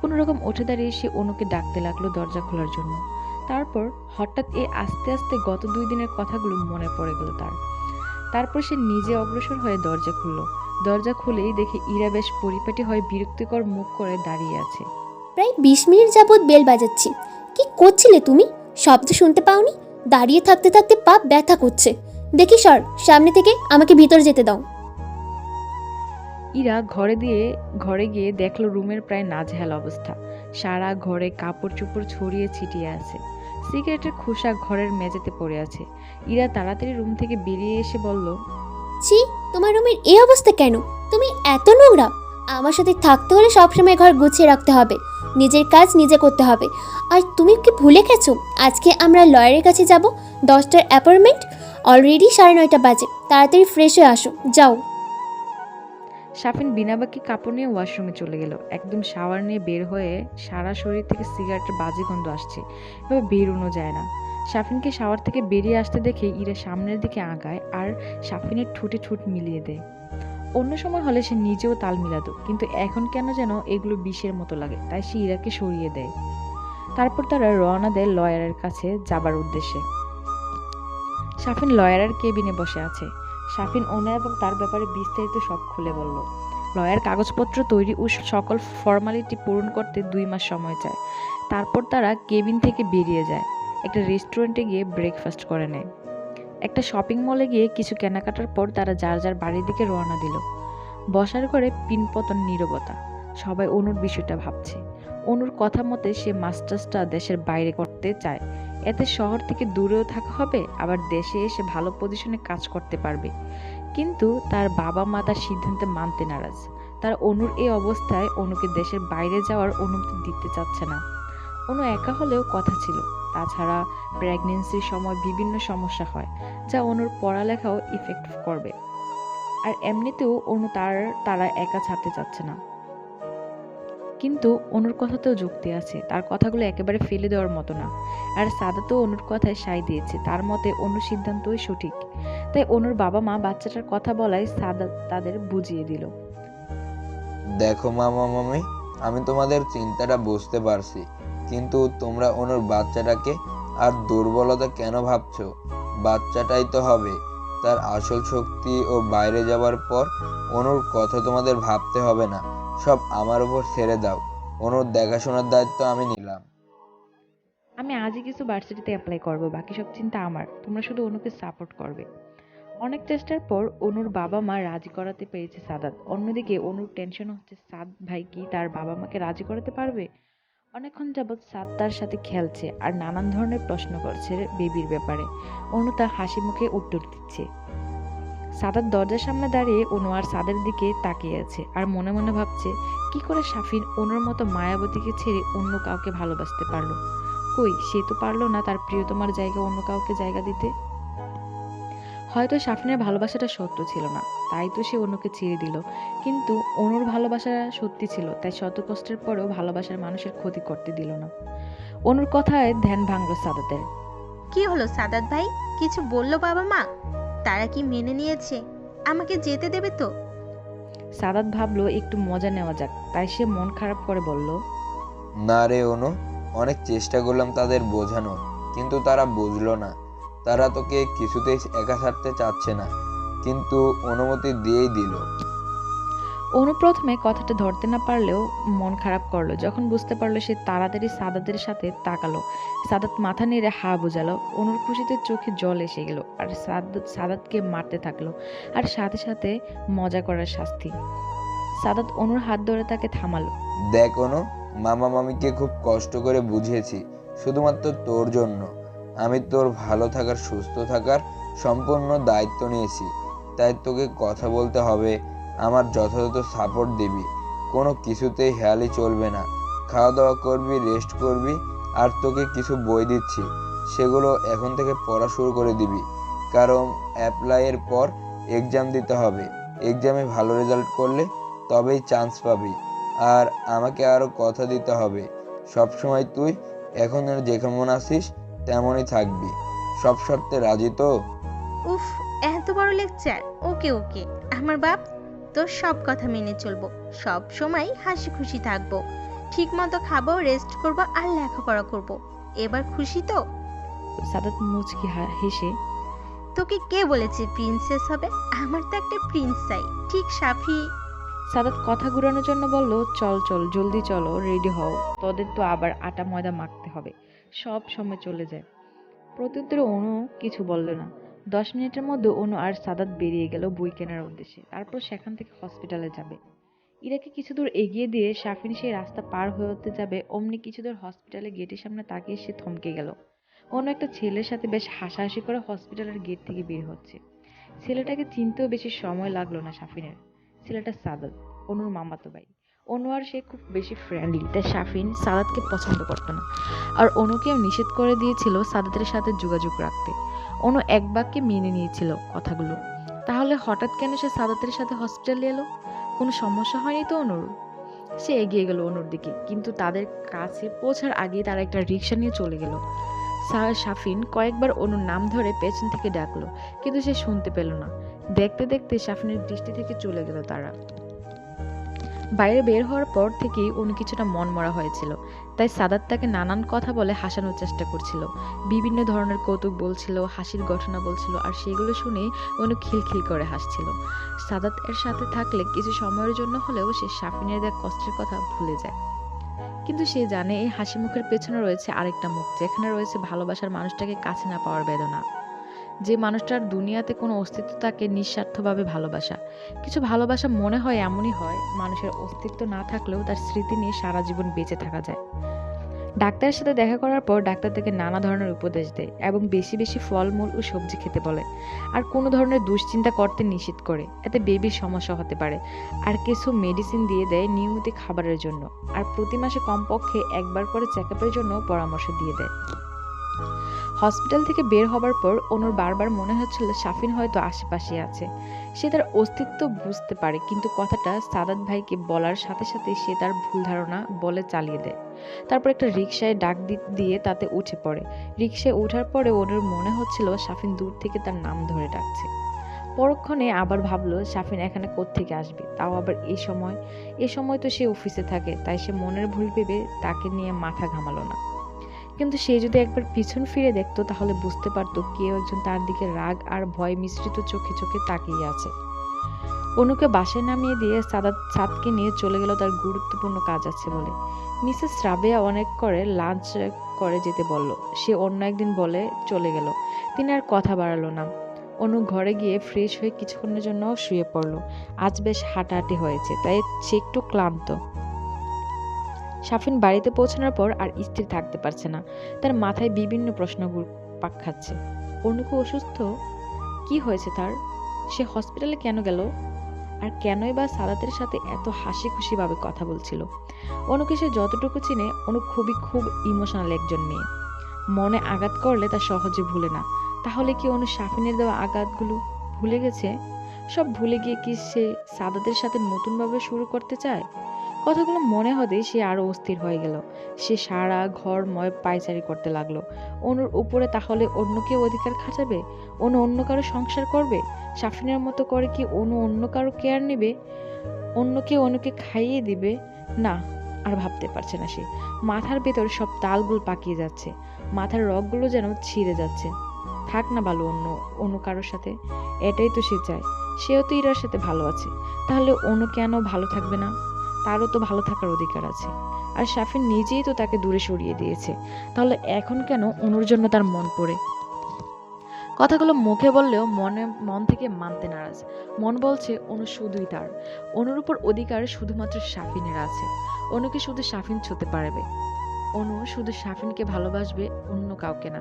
কোনো রকম উঠে দাঁড়িয়ে সে অনুকে ডাকতে লাগলো দরজা খোলার জন্য। তারপর হঠাৎ আস্তে আস্তে গত 2 দিনের কথাগুলো মনে পড়ে গেল তার। তারপর সে নিজে অগ্রসর হয়ে দরজা খুলল। দরজা খুলেই দেখে ইরা বেশ পরিপাটি হয়ে বিরক্তিকর মুখ করে দাঁড়িয়ে আছে। প্রায় 20 মিনিট যাবৎ বেল বাজাচ্ছি। কি করছিলে তুমি? শব্দ শুনতে পাওনি? দাঁড়িয়ে থাকতে থাকতে পা ব্যথা করছে। দেখি সর সামনে থেকে, আমাকে ভিতর যেতে দাও। ইরা ঘরে গিয়ে দেখলো রুমের প্রায় নাজেহাল অবস্থা। সারা ঘরে কাপড় চোপড় ছড়িয়ে ছিটিয়ে আছে। সিগারেটের খোসা ঘরের মেঝেতে পড়ে আছে। ইরা তাড়াতাড়ি রুম থেকে বেরিয়ে এসে বলল, ছি, তোমার রুমের এই অবস্থা কেন? তুমি এত নোংরা। আমার সাথে থাকতে হলে সবসময় ঘর গুছিয়ে রাখতে হবে, নিজের কাজ নিজে করতে হবে। আর তুমি কি ভুলে গেছো আজকে আমরা লয়ারের কাছে যাব? 10টার অ্যাপয়েন্টমেন্ট, অলরেডি 9:30 বাজে। তাড়াতাড়ি ফ্রেশ হয়ে আসো, যাও। সাফিন বিনাবাকি কাপড় নিয়ে ওয়াশরুমে চলে গেল। একদম শাওয়ার নিয়ে বের হয়ে সারা শরীর থেকে সিগারেটের বাজে গন্ধ আসছে, এভাবে বেরোনো যায় না। সাফিনকে শাওয়ার থেকে বেরিয়ে আসতে দেখে ইরা সামনের দিকে আগায় আর সাফিনের ঠোঁটে ঠোঁট মিলিয়ে দেয়। অন্য সময় হলে সে নিজেও তাল মিলাতো, কিন্তু এখন কেন যেন এগুলো বিষের মতো লাগে, তাই সে ইরাকে সরিয়ে দেয়। তারপর তারা রওনা দেয় লয়ারের কাছে যাবার উদ্দেশ্যে। সাফিন লয়ারের কেবিনে বসে আছে। সাফিন অনু এবং তার ব্যাপারে বিস্তারিত সব খুলে বলল। লয়ার কাগজপত্র তৈরি ও সকল ফর্মালিটি পূরণ করতে 2 মাস সময় চায়। তারপর তারা কেবিন থেকে বেরিয়ে যায়, একটা রেস্টুরেন্টে গিয়ে ব্রেকফাস্ট করে নেয়। একটা শপিং মলে গিয়ে কিছু কেনাকাটার পর তারা যার যার বাড়ির দিকে রওনা দিল। বসার ঘরে পিনপতন নীরবতা। সবাই অনুর বিষয়টা ভাবছে। অনুর কথা মতে সে মাস্টার্সটা দেশের বাইরে করতে চায়, এতে শহর থেকে দূরেও থাকা হবে, আবার দেশে এসে ভালো পজিশনে কাজ করতে পারবে। কিন্তু তার বাবা মা তার সিদ্ধান্তে মানতে নারাজ। তার অনুর এই অবস্থায় অনুকে দেশের বাইরে যাওয়ার অনুমতি দিতে চাচ্ছে না। অনু একা হলেও কথা ছিল। তাছাড়া প্রেগনেন্সির সময় বিভিন্ন সমস্যা হয়, যা অনুর পড়ালেখাও ইফেক্ট করবে। আর এমনিতেও অনু তারা একা ছাড়তে চাচ্ছে না। কিন্তু অনুর কথাতেও যুক্তি আছে, তার কথাগুলো একেবারে ফেলে দেওয়ার মতো না। আর সাদাতও অনুর কথায় সায় দিয়েছে, তার মতে অনুর সিদ্ধান্তই সঠিক। তাই অনুর বাবা মা বাচ্চাটার কথা বলায় সাদা তাদের বুঝিয়ে দিল। দেখো মামা মামি, আমি তোমাদের চিন্তাটা বুঝতে পারছি, কিন্তু তোমরা অনুর বাচ্চাটাকে আর দুর্বলতা কেন ভাবছো? বাচ্চাটাই তো হবে তার আসল শক্তি। ও বাইরে যাবার পর অনুর কথা তোমাদের ভাবতে হবে না, সব আমার উপর ছেড়ে দাও। অনুর দেখাশোনার দায়িত্ব আমি নিলাম। আমি আজই কিছু ভার্সিটিতে অ্যাপ্লাই করব, বাকি সব চিন্তা আমার। তোমরা শুধু অনুকে সাপোর্ট করবে। অনেক চেষ্টার পর অনুর বাবা মা রাজি করাতে পেরেছে সাদাত। অন্যদিকে অনুর টেনশন হচ্ছে, সাদ ভাই কি তার বাবা মাকে রাজি করাতে পারবে? অনেকক্ষণ যাবৎ সাদ তার সাথে খেলছে আর নানান ধরনের প্রশ্ন করছে বেবির ব্যাপারে। অনু তা হাসি মুখে উত্তর দিচ্ছে। সাদাত দরজার সামনে দাঁড়িয়ে অনু আর সাদের দিকে তাকিয়ে আছে আর মনে মনে ভাবছে, কি করে সাফিন অনুর মতো মায়াবতীকে ছেড়ে অন্য কাউকে ভালোবাসতে পারলো? কই, সে তো পারলো না তার প্রিয়তমার জায়গা অন্য কাউকে জায়গা দিতে। হয়তো সাফিনের ভালোবাসাটা সত্য ছিল না, তাই তো সে অনুকে ছেড়ে দিল। কিন্তু অনুর ভালোবাসা সত্যি ছিল, তাই শত কষ্টের পরেও ভালোবাসার মানুষের ক্ষতি করতে দিল না। অনুর কথায় ধ্যান ভাঙল সাদাতের। কি হলো সাদাত ভাই, কিছু বললো বাবা মা? তারা কি মেনে নিয়েছে? আমাকে যেতে দেবে তো? সাদাত ভাবলো একটু মজা নেওয়া যাক, তাই সে মন খারাপ করে বলল, না রে অনু, অনেক চেষ্টা করলাম তাদের বোঝানোর, কিন্তু তারা বুঝলো না। তারা তোকে কিছুতেই একা ছাড়তে চাচ্ছে না, কিন্তু অনুমতি দিয়েই দিল। অনু প্রথমে কথাটা ধরতে না পারলেও মন খারাপ করলো যখন বুঝতে পারলো সে তাড়াতাড়ি সাদাতের সাথে তাকালো। সাদাত মাথা নেড়ে হা বোঝালো। অনুর খুশিতে চোখে জল এসে গেল আর সাদাতকে মারতে থাকলো আর সাথে সাথে মজা করার শাস্তি। সাদাত অনুর হাত ধরে তাকে থামালো। দেখ অনু, মামা মামিকে খুব কষ্ট করে বুঝিয়েছি, শুধুমাত্র তোর জন্য। আমি তোর ভালো থাকার, সুস্থ থাকার সম্পূর্ণ দায়িত্ব নিয়েছি, তাই তোকে কথা বলতে হবে, আমার যথাযথ সাপোর্ট দিবি, কোনো কিছুতেই হেয়ালি চলবে না। খাওয়া দাওয়া করবি, রেস্ট করবি, আর তোকে কিছু বই দিচ্ছি, সেগুলো এখন থেকে পড়া শুরু করে দিবি, কারণ অ্যাপ্লাইয়ের পর এক্সাম দিতে হবে। এক্সামে ভালো রেজাল্ট করলে তবেই চান্স পাবি। আর আমাকে আরও কথা দিতে হবে, সবসময় তুই এখন যেমন আছিস তেমনই থাকবি। সব শর্তে রাজি তো? উফ, এত বড় লেকচার! ওকে ওকে আমার বাপ, তোর সব কথা মেনে চলবো, সব সময় হাসি খুশি থাকবো, ঠিক মতো খাবো, রেস্ট করবো আর লেখাপড়া করব। এবার খুশি তো? সাদাত মুচকি হেসে, তোকে কে বলেছে প্রিন্সেস হবে? আমার তো একটা প্রিন্স চাই, ঠিক সাফি। সাদাত কথা ঘুরানোর জন্য বলল, চল চল জলদি চলো, রেডি হও, তোদের তো আবার আটা ময়দা মাখতে হবে, সব সময় চলে যায়। প্রত্যুত্তরে অনু কিছু বলল না। 10 মিনিটের মধ্যে অনু আর সাদাত বেরিয়ে গেল বই কেনার উদ্দেশ্যে। তারপর সেখান থেকে হসপিটালে যাবে। ইরাকে কিছু দূর এগিয়ে দিয়ে সাফিন সেই রাস্তা পার হতে যাবে, অমনি কিছু দূর হসপিটালের গেটের সামনে তাকিয়ে সে থমকে গেল। অন্য একটা ছেলের সাথে বেশ হাসাহাসি করে হসপিটালের গেট থেকে বের হচ্ছে। ছেলেটাকে চিনতেও বেশি সময় লাগলো না সাফিনের। ছেলেটা সাদাত, অনুর মামাতো ভাই। অনু আর সে খুব বেশি ফ্রেন্ডলি, তাই সাফিন সাদাতকে পছন্দ করতো না। আর অনুকেও নিষেধ করে দিয়েছিল সাদাতের সাথে যোগাযোগ রাখতে। অনু এক বাক্যে মেনে নিয়েছিল কথাগুলো। তাহলে হঠাৎ কেন সে সাদাতের সাথে হসপিটালে এলো? কোনো সমস্যা হয়নি তো অনুর? সে এগিয়ে গেল অনুর দিকে, কিন্তু তাদের কাছে পৌঁছার আগেই তারা একটা রিক্সা নিয়ে চলে গেল। সাফিন কয়েকবার অনুর নাম ধরে পেছন থেকে ডাকলো, কিন্তু সে শুনতে পেল না। দেখতে দেখতে সাফিনের দৃষ্টি থেকে চলে গেল তারা। বাইরে বের হওয়ার পর থেকেই অনু কিছুটা মনমরা হয়েছিল, তাই সাদাত তাকে নানান কথা বলে হাসানোর চেষ্টা করছিল। বিভিন্ন ধরনের কৌতুক বলছিল, হাসির ঘটনা বলছিল, আর সেগুলো শুনে অনু খিলখিল করে হাসছিল। সাদাত এর সাথে থাকলে কিছু সময়ের জন্য হলেও সে সাফিনের দেয়া কষ্টের কথা ভুলে যায়। কিন্তু সে জানে এই হাসি মুখের পেছনে রয়েছে আরেকটা মুখ, যেখানে রয়েছে ভালোবাসার মানুষটাকে কাছে না পাওয়ার বেদনা। যে মানুষটার দুনিয়াতে কোনো অস্তিত্ব তাকে নিঃস্বার্থভাবে ভালোবাসা। কিছু ভালোবাসা মনে হয় এমনই হয়, মানুষের অস্তিত্ব না থাকলেও তার স্মৃতি নিয়ে সারা জীবন বেঁচে থাকা যায়। ডাক্তারের সাথে দেখা করার পর ডাক্তার তাকে নানা ধরনের উপদেশ দেয় এবং বেশি বেশি ফলমূল ও সবজি খেতে বলে। আর কোনো ধরনের দুশ্চিন্তা করতে নিষেধ করে, এতে বেবির সমস্যা হতে পারে। আর কিছু মেডিসিন দিয়ে দেয় নিয়মিত খাবারের জন্য। আর প্রতি মাসে কমপক্ষে একবার করে চেকআপের জন্য পরামর্শ দিয়ে দেয়। হসপিটাল থেকে বের হবার পর অনুর বারবার মনে হচ্ছিল সাফিন হয়তো আশেপাশে আছে। সে তার অস্তিত্ব বুঝতে পারে, কিন্তু কথাটা সাদাত ভাইকে বলার সাথে সাথে সে তার ভুল ধারণা বলে চালিয়ে দেয়। তারপর একটা রিকশায় ডাক দিয়ে তাতে উঠে পড়ে। রিকশায় ওঠার পরে অনুর মনে হচ্ছিল সাফিন দূর থেকে তার নাম ধরে ডাকছে। পরক্ষণে আবার ভাবলো সাফিন এখানে কোত্থেকে আসবে, তাও আবার এ সময় তো সে অফিসে থাকে, তাই সে মনের ভুল ভেবে তাকে নিয়ে মাথা ঘামালো না। কিন্তু সে যদি একবার পিছন ফিরে দেখতো তাহলে বুঝতে পারতো কেউ একজন তার দিকে রাগ আর ভয় মিশ্রিত চোখে চোখে তাকিয়ে আছে। অনুকে বাসায় নামিয়ে দিয়ে সাদকে নিয়ে চলে গেল তার গুরুত্বপূর্ণ কাজ আছে বলে। মিসেস রাবেয়া অনেক করে লাঞ্চ করে যেতে বলল, সে অন্য একদিন বলে চলে গেল। তিনি আর কথা বাড়ালো না। অনু ঘরে গিয়ে ফ্রেশ হয়ে কিছুক্ষণের জন্য শুয়ে পড়ল। আজ বেশ হাঁটাহাঁটি হয়েছে, তাই সে একটু ক্লান্ত। সাফিন বাড়িতে পৌঁছানোর পর আর স্থির থাকতে পারছে না। তার মাথায় বিভিন্ন প্রশ্ন পাক খাচ্ছে। অনুকে অসুস্থ? কি হয়েছে তার? সে হসপিটালে কেন গেল? আর কেনই বা সাদাতের সাথে এত হাসি খুশি ভাবে কথা বলছিল? অনুকে সে যতটুকু চিনে, অনু খুব ইমোশনাল একজন মেয়ে। মনে আঘাত করলে তা সহজে ভুলে না। তাহলে কি অনু সাফিনের দেওয়া আঘাতগুলো ভুলে গেছে? সব ভুলে গিয়ে কি সে সাদাতের সাথে নতুনভাবে শুরু করতে চায়? কথাগুলো মনে হতেই সে আরো অস্থির হয়ে গেল। সে সারা ঘরময় পায়চারি করতে লাগলো। অনুর উপরে তাহলে অন্য কেউ অধিকার খাটাবে? অনু অন্য কারো সংসার করবে? সাফিনের মতো করে কি অনু অন্য কারো কেয়ার নেবে? অন্য কেউ অনুকে খাইয়ে দিবে? না, আর ভাবতে পারছে না সে। মাথার ভেতর সব তালগুলো পাকিয়ে যাচ্ছে, মাথার রগগুলো যেন ছিঁড়ে যাচ্ছে। থাক না ভালো অন্য কারোর সাথে, এটাই তো সে চায়। সেও তো ইরার সাথে ভালো আছে, তাহলে অনু কেন ভালো থাকবে না? তারও তো ভালো থাকার অধিকার আছে। আর শাফিন নিজেই তো তাকে দূরে সরিয়ে দিয়েছে, তাহলে এখন কেন অনুর জন্য তার মন পড়ে? কথাগুলো মুখে বললেও মন থেকে মানতে নারাজ। মন বলছে অনু শুধুই তার, অনুর উপর অধিকার শুধুমাত্র শাফিনের আছে। অনুকে শুধু শাফিন ছুঁতে পারবে, অনু শুধু শাফিনকে ভালোবাসবে, অন্য কাউকে না।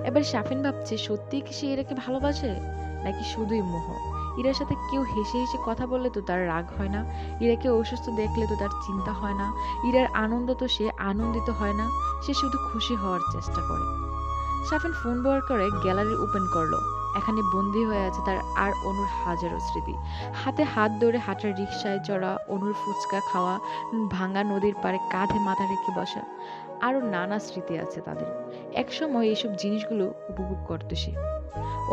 এবার শাফিন ভাবছে সত্যিই কি সে ইরাকে ভালোবাসে, নাকি শুধুই মোহ? ইরার সাথে কেউ হেসে হেসে কথা বললে তো তার রাগ হয় না, ইরাকে অসুস্থ দেখলে তো তার চিন্তা হয় না, ইরার আনন্দ তো সে আনন্দিত হয় না, সে শুধু খুশি হওয়ার চেষ্টা করে। শাফিন ফোন ব্যবহার করে গ্যালারি ওপেন করলো। এখানে বন্দী হয়ে আছে তার আর অনুর হাজারো স্মৃতি। হাতে হাত ধরে হাঁটার রিকশায় চড়া, অনুর ফুচকা খাওয়া, ভাঙা নদীর পাড়ে কাঁধে মাথা রেখে বসা, আরো নানা স্মৃতি আছে তাদের। একসময় এইসব জিনিসগুলো উপভোগ করতো সে।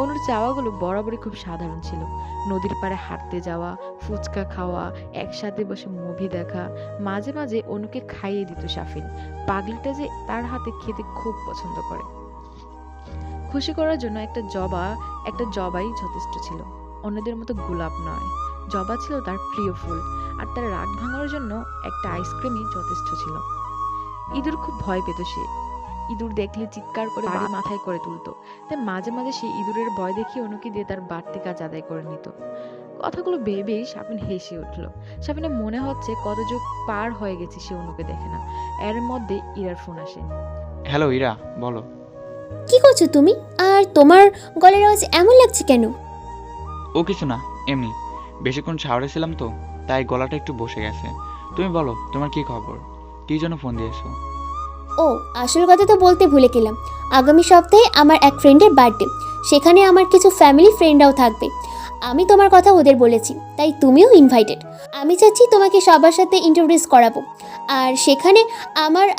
অনুর চাওয়াগুলো বরাবরই খুব সাধারণ ছিল। নদীর পাড়ে হাঁটতে যাওয়া, ফুচকা খাওয়া, একসাথে বসে মুভি দেখা, মাঝে মাঝে অনুকে খাইয়ে দিত শাফিন। পাগলিটা যে তার হাতে খেতে খুব পছন্দ করে। খুশি করার জন্য একটা জবাই যথেষ্ট ছিল, অন্যদের মতো গোলাপ নয়। জবা ছিল তার প্রিয় ফুল, আর তার রাগ ভাঙানোর জন্য একটা আইসক্রিমই যথেষ্ট ছিল। ইঁদুর খুব ভয় পেত সে। ইঁদুর দেখলে চিৎকার করে বাড়ি মাথায় করে তুলতো। তাই মাঝে মাঝে সে ইঁদুরের ভয় দেখিয়ে অনুকে দিয়ে তার বাড়তি কাজ আদায় করে নিত। কথাগুলো ভেবেই শাফিন হেসে উঠল। শাফিনের মনে হচ্ছে কত যুগ পার হয়ে গেছে সে অনুকে দেখে না। এর মধ্যে ইরার ফোন আসে। হ্যালো ইরা, বলো। কি করছো তুমি? আর তোমার গলার আওয়াজ এমন লাগছে কেন? ও কিছু না, এমনি বেশিক্ষণ শাওয়ারে ছিলাম তো, তাই গলাটা একটু বসে গেছে। তুমি বলো, তোমার কি খবর? কি জন্য ফোন দিয়েছো? ও, আসল কথা তো বলতে ভুলে গেলাম। আগামী সপ্তাহে আমার এক ফ্রেন্ডের বার্থডে, সেখানে আমার কিছু ফ্যামিলি ফ্রেন্ডরাও থাকবে। আমি তোমার কথা ওদের বলেছি, তাই তুমিও ইনভাইটেড। আমি চাচ্ছি তোমাকে সবার সাথে ইন্ট্রোডিউস করাবো, আর সেখানে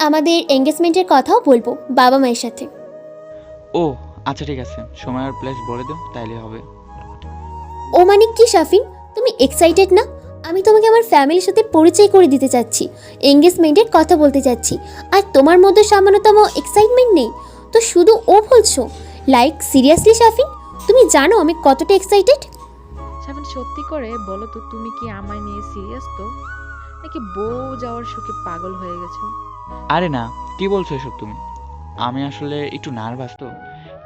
আমাদের এঙ্গেজমেন্টের কথাও বলবো বাবা মায়ের সাথে। ও আচ্ছা ঠিক আছে, সময় আর প্লেস বলে দাও, তাইলে হবে। ও মানে কি শাফিন, তুমি এক্সাইটেড না? আমি তোমাকে আমার ফ্যামিলির সাথে পরিচয় করে দিতে চাচ্ছি, এঙ্গেজমেন্টের কথা বলতে চাচ্ছি, আর তোমার মধ্যে সামান্যতম এক্সাইটমেন্ট নেই তো শুধু ও বলছো? লাইক সিরিয়াসলি শাফিন, তুমি জানো আমি কতটা এক্সাইটেড? শাফিন সত্যি করে বলো তো, তুমি কি আমায় নিয়ে সিরিয়াস তো, নাকি বউ যাওয়ার সুখে পাগল হয়ে গেছো? আরে না, কি বলছো এসব তুমি? আমি আসলে একটু নার্ভাস তো,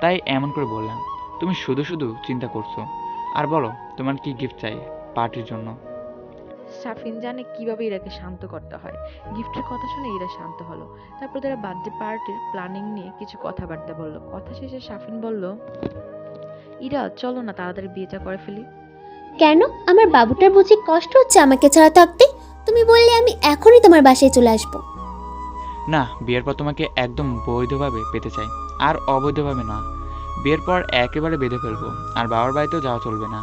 তাই এমন করে বললাম। তুমি শুধু শুধু চিন্তা করছো। আর বলো, তোমার কি গিফট চাই পার্টির জন্য? শাফিন জানে কিভাবে ইরাকে শান্ত করতে হয়। গিফটের কথা শুনে ইরা শান্ত হলো। তারপর তারা বার্থডে পার্টির প্ল্যানিং নিয়ে কিছু কথাবার্তা বলল। কথা শেষে শাফিন বলল, ইরা চলো না তাড়াতাড়ি বিয়েটা করে ফেলি। কেন? আমার বাবুটার বুঝি কষ্ট হচ্ছে আমাকে ছাড়া থাকতে? তুমি বললে আমি এখনই তোমার বাসায় চলে আসবো। না, বিয়ের পর তোমাকে একদম বৈধভাবে পেতে চাই, আর অবৈধভাবে না। বিয়ের পর একেবারে বেঁধে ফেলবো, আর বাবার বাড়িতেও যাওয়া চলবে না।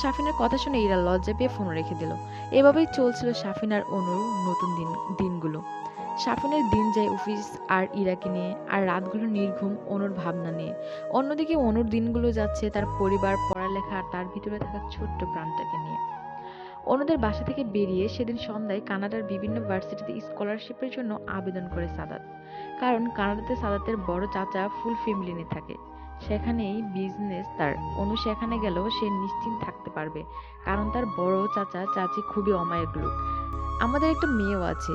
শাফিনের কথা শুনে ইরা লজ্জা পেয়ে ফোন রেখে দিল। এভাবেই চলছিল শাফিন আর অনুর নতুন দিনগুলো। শাফিনের দিন যায় অফিস আর ইরাকে নিয়ে, আর রাতগুলো নির্ঘুম অনুর ভাবনা নিয়ে। অন্যদিকে অনুর দিনগুলো যাচ্ছে তার পরিবার, পড়ালেখা আর তার ভিতরে থাকা ছোট্ট প্রাণটাকে নিয়ে। অনুদের বাসা থেকে বেরিয়ে সেদিন সন্ধ্যায় কানাডার বিভিন্ন ভার্সিটিতে স্কলারশিপের জন্য আবেদন করে সাদাত। কারণ কানাডাতে সাদাতের বড় চাচা ফুল ফ্যামিলি নিয়ে থাকে, সেখানেই বিজনেস তার। অনু সেখানে গেলেও সে নিশ্চিন্ত থাকতে পারবে, কারণ তার বড় চাচা চাচি খুবই অমায়িক লোক। আমাদের একটা মেয়েও আছে,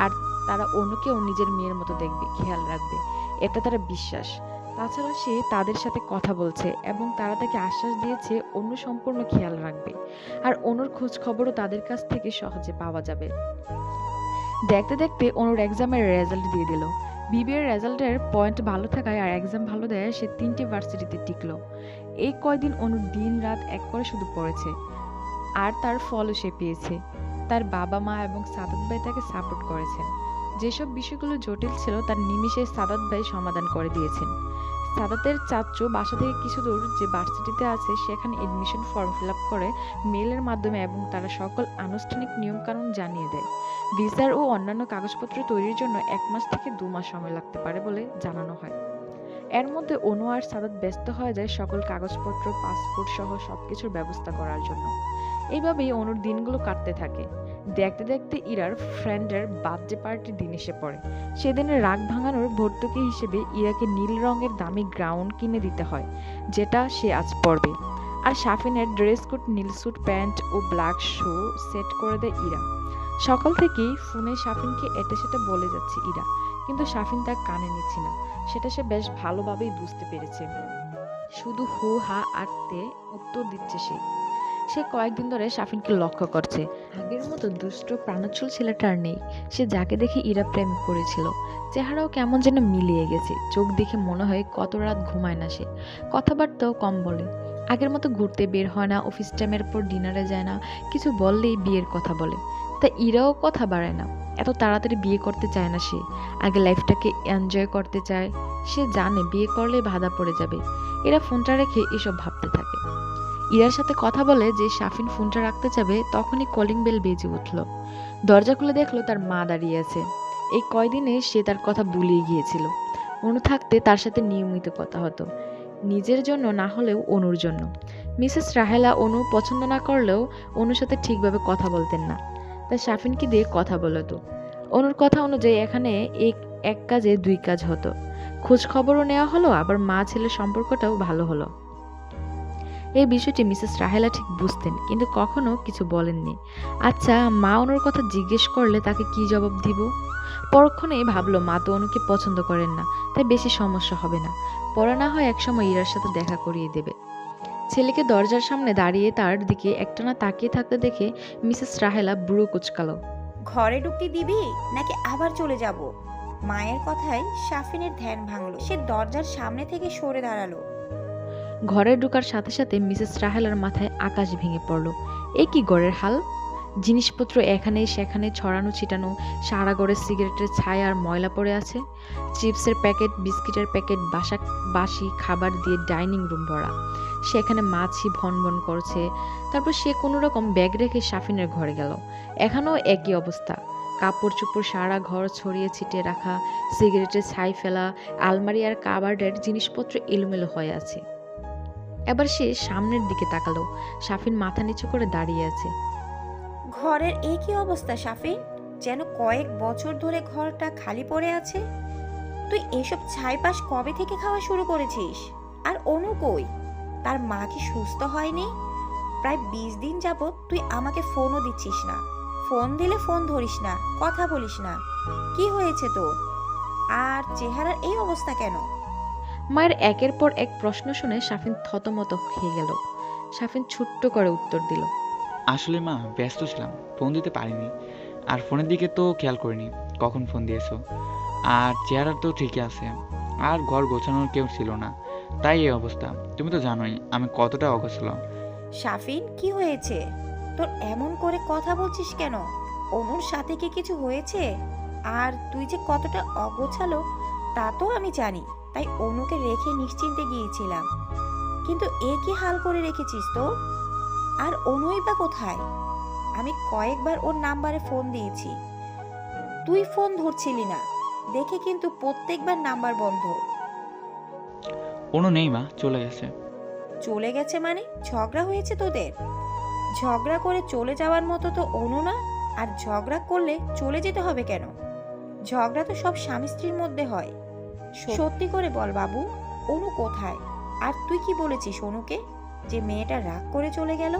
আর তারা অনুকেও নিজের মেয়ের মতো দেখবে, খেয়াল রাখবে, এটা তারা বিশ্বাস। তাছাড়া সে তাদের সাথে কথা বলছে এবং তারা তাকে আশ্বাস দিয়েছে অনু সম্পূর্ণ খেয়াল রাখবে, আর অনুর খোঁজ খবরও তাদের কাছ থেকে সহজে পাওয়া যাবে। দেখতে দেখতে অনুর এক্সামের রেজাল্ট দিয়ে দিল। বিবিএর রেজাল্টের পয়েন্ট ভালো থাকায় আর এক্সাম ভালো দেয় সে 3টি ভার্সিটিতে টিকলো। এই কয়দিন অনুর দিন রাত এক করে শুধু পড়েছে, আর তার ফলও সে পেয়েছে। তার বাবা মা এবং সাদাত ভাই তাকে সাপোর্ট করেছেন। যেসব বিষয়গুলো জটিল ছিল তার নিমিষে সাদাত ভাই সমাধান করে দিয়েছেন। সাদাতের চাচ্চু বাসা থেকে কিছু দূর যে ভার্সিটিতে আছে সেখানে এডমিশন ফর্ম ফিল আপ করে মেইলের মাধ্যমে, এবং তারা সকল আনুষ্ঠানিক নিয়মকানুন জানিয়ে দেয়। ভিসার ও অন্যান্য কাগজপত্র তৈরির জন্য 1 মাস থেকে 2 মাস সময় লাগতে পারে বলে জানানো হয়। এর মধ্যে অনু আর সাদাত ব্যস্ত হয়ে যায় সকল কাগজপত্র, পাসপোর্ট সহ সবকিছুর ব্যবস্থা করার জন্য। এইভাবেই অনুর দিনগুলো কাটতে থাকে। দেখতে দেখতে ইরার ফ্রেন্ডের বার্থডে পার্টির দিন এসে পড়ে। সেদিনের রাগ ভাঙানোর ভর্তুকি হিসেবে ইরাকে নীল রঙের দামি গ্রাউন্ড কিনে দিতে হয়, যেটা সে আজ পরবে। আর শাফিনের ড্রেস কোড, নীল স্যুট প্যান্ট ও ব্ল্যাক শু সেট করে দেয় ইরা। সকাল থেকেই ফোনে শাফিনকে এটা সেটা বলে যাচ্ছে ইরা, কিন্তু শাফিন তার কানে নিচ্ছে না। সেটা সে বেশ ভালোভাবেই বুঝতে পেরেছে। শুধু হু হা আটতে উত্তর দিচ্ছে সে। সে কয়েকদিন ধরে শাফিনকে লক্ষ্য করছে। আগের মতো দুষ্ট প্রাণোচ্ছল ছেলেটা আর নেই। সে যাকে দেখে ইরা প্রেমে পড়েছিল। চেহারাও কেমন যেন মিলিয়ে গেছে। চোখ দেখে মনে হয় কত রাত ঘুমায় না সে। কথাবার্তাও কম বলে। আগের মতো ঘুরতে বের হয় না, অফিস টাইমের পর ডিনারে যায় না। কিছু বললেই বিয়ের কথা বলে। তা ইরাও কথা বাড়ায় না। এত তাড়াতাড়ি বিয়ে করতে চায় না সে। আগে লাইফটাকে এনজয় করতে চায়। সে জানে বিয়ে করলে বাধা পড়ে যাবে। এরা ফোনটা রেখে এসব ভাবতে থাকে। ইরার সাথে কথা বলে যে শাফিন ফোনটা রাখতে যাবে, তখনই কলিং বেল বেজে উঠল। দরজা খুলে দেখলো তার মা দাঁড়িয়ে আছে। এই কয়দিনে সে তার কথা ভুলিয়ে গিয়েছিল। অনু থাকতে তার সাথে নিয়মিত কথা হতো, নিজের জন্য না হলেও অনুর জন্য। মিসেস রাহেলা অনু পছন্দ না করলেও অনুর সাথে ঠিকভাবে কথা বলতেন না, তাই শাফিনকে দিয়ে কথা বলতো। অনুর কথা অনুযায়ী এখানে এক কাজে দুই কাজ হতো। খোঁজ খবরও নেওয়া হলো, আবার মা ছেলের সম্পর্কটাও ভালো হলো। এই বিষয়টি মিসেস রাহেলা ঠিক বুঝতেন, কিন্তু কখনো কিছু বলেননি। আচ্ছা, মা অনুর কথা জিজ্ঞেস করলে তাকে কি জবাব দিব? পরক্ষণেই ভাবলো মা তো অনুকে পছন্দ করেন না, তাই বেশি সমস্যা হবে না। পরে না হয় একসময় ইরার সাথে দেখা করিয়ে দেবে। ছেলেকে দরজার সামনে দাঁড়িয়ে তার দিকে একটানা তাকিয়ে থাকতে দেখে মিসেস রাহেলা ভ্রু কুঁচকালো। ঘরে ঢুকতে দিবি নাকি আবার চলে যাব? মায়ের কথায় শাফিনের ধ্যান ভাঙলো। সে দরজার সামনে থেকে সরে দাঁড়ালো। ঘরে ঢোকার সাথে সাথে মিসেস রাহেলার মাথায় আকাশ ভেঙে পড়ল। এ কি ঘরের হাল! জিনিসপত্র এখানে সেখানে ছড়ানো ছিটানো, সারা ঘরে সিগারেটের ছায়া আর ময়লা পড়ে আছে। চিপসের প্যাকেট, বিস্কিটের প্যাকেট, বাসি খাবার দিয়ে ডাইনিং রুম ভরা। সেখানে মাছি ভন ভন করছে। তারপর সে কোনো রকম ব্যাগ রেখে শাফিনের ঘরে গেল। এখানেও একই অবস্থা। কাপড় চোপড় সারা ঘর ছড়িয়ে ছিটিয়ে রাখা, সিগারেটের ছাই ফেলা, আলমারি আর কাবার্ডের জিনিসপত্র এলোমেলো হয়ে আছে। এবার সে সামনের দিকে তাকালো। শাফিন মাথা নিচু করে দাঁড়িয়ে আছে। ঘরের এই কি অবস্থা শাফিন? যেন কয়েক বছর ধরে ঘরটা খালি পড়ে আছে। তুই এসব ছাইপাশ কবে থেকে খাওয়া শুরু করেছিস? আর অনু কই? তার মা কি সুস্থ হয়নি? প্রায় 20 দিন যাবত তুই আমাকে ফোনও দিচ্ছিস না। ফোন দিলে ফোন ধরিস না, কথা বলিস না। কি হয়েছে তোর? আর চেহারার এই অবস্থা কেন? মায়ের একের পর এক প্রশ্ন শুনে শাফিন থতমত খেয়ে গেল। শাফিন ছোট্ট করে উত্তর দিল। আসলে মা, ব্যস্ত ছিলাম, ফোন দিতে পারিনি। আর ফোনের দিকে তো খেয়াল করিনি কখন ফোন দিয়েছো। আর চেহারা তো ঠিকই আছে, আর ঘর গোছানোর কেউ ছিল না, তাই এই অবস্থা। তুমি তো জানোই আমি কতটা অগোছালো। শাফিন, কি হয়েছে তোর? এমন করে কথা বলছিস কেন? অনুর সাথে কি কিছু হয়েছে? আর তুই যে কতটা অগোছালো তা তো আমি জানি, তাই অনুকে রেখে নিশ্চিন্তে গিয়েছিলাম। কিন্তু এ কি হাল করে রেখেছিস তো? আর অনুই বা কোথায়? আমি কয়েকবার ওর নাম্বারে ফোন দিয়েছি, তুই ফোন ধরছিলি না দেখে কিন্তু প্রত্যেকবার নাম্বার বন্ধ। কোনো নেই মা, চলে গেছে। চলে গেছে মানে? ঝগড়া হয়েছে তোদের? ঝগড়া করে চলে যাওয়ার মতো তো অনু না। আর ঝগড়া করলে চলে যেতে হবে কেন? ঝগড়া তো সব স্বামী স্ত্রীর মধ্যে হয়। সত্যি করে বল বাবু, অনু কোথায়? আর তুই কি বলেছিস অনুকে যে মেয়েটা রাগ করে চলে গেল?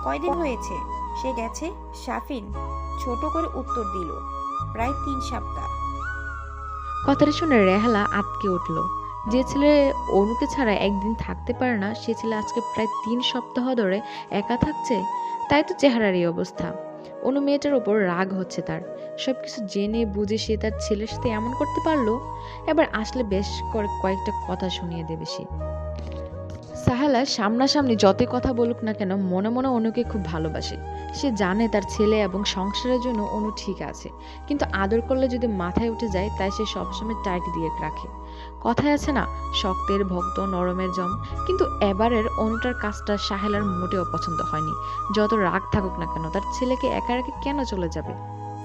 কয়দিন হয়েছে সে গেছে? শাফিন ছোট করে উত্তর দিল, প্রায় 3 সপ্তাহ। কথাটা শুনে রেহালা আটকে উঠল। যে ছেলে অনুকে ছাড়া একদিন থাকতে পারে না, সে ছেলে আজকে প্রায় 3 সপ্তাহ ধরে একা থাকছে। তাই তো চেহারার এই অবস্থা। অনু মেয়েটার ওপর রাগ হচ্ছে তার। সবকিছু জেনে বুঝে সে তার ছেলের সাথে এমন করতে পারলো। এবার আসলে বেশ করে কয়েকটা কথা শুনিয়ে দেবে সে। সাহেলা সামনাসামনি যতই কথা বলুক না কেন, মনে মনে অনুকে খুব ভালোবাসে। সে জানে তার ছেলে এবং সংসারের জন্য অনু ঠিক আছে, কিন্তু আদর করলে যদি মাথায় উঠে যায়, তাই সে সবসময় টাইট দিয়ে রাখে। কথায় আছে না, শক্তের ভক্ত নরমের জম। কিন্তু এবারের অনুটার কাজটা সাহেলার মোটেও পছন্দ হয়নি। যত রাগ থাকুক না কেন, তার ছেলেকে একা রেখে কেন চলে যাবে?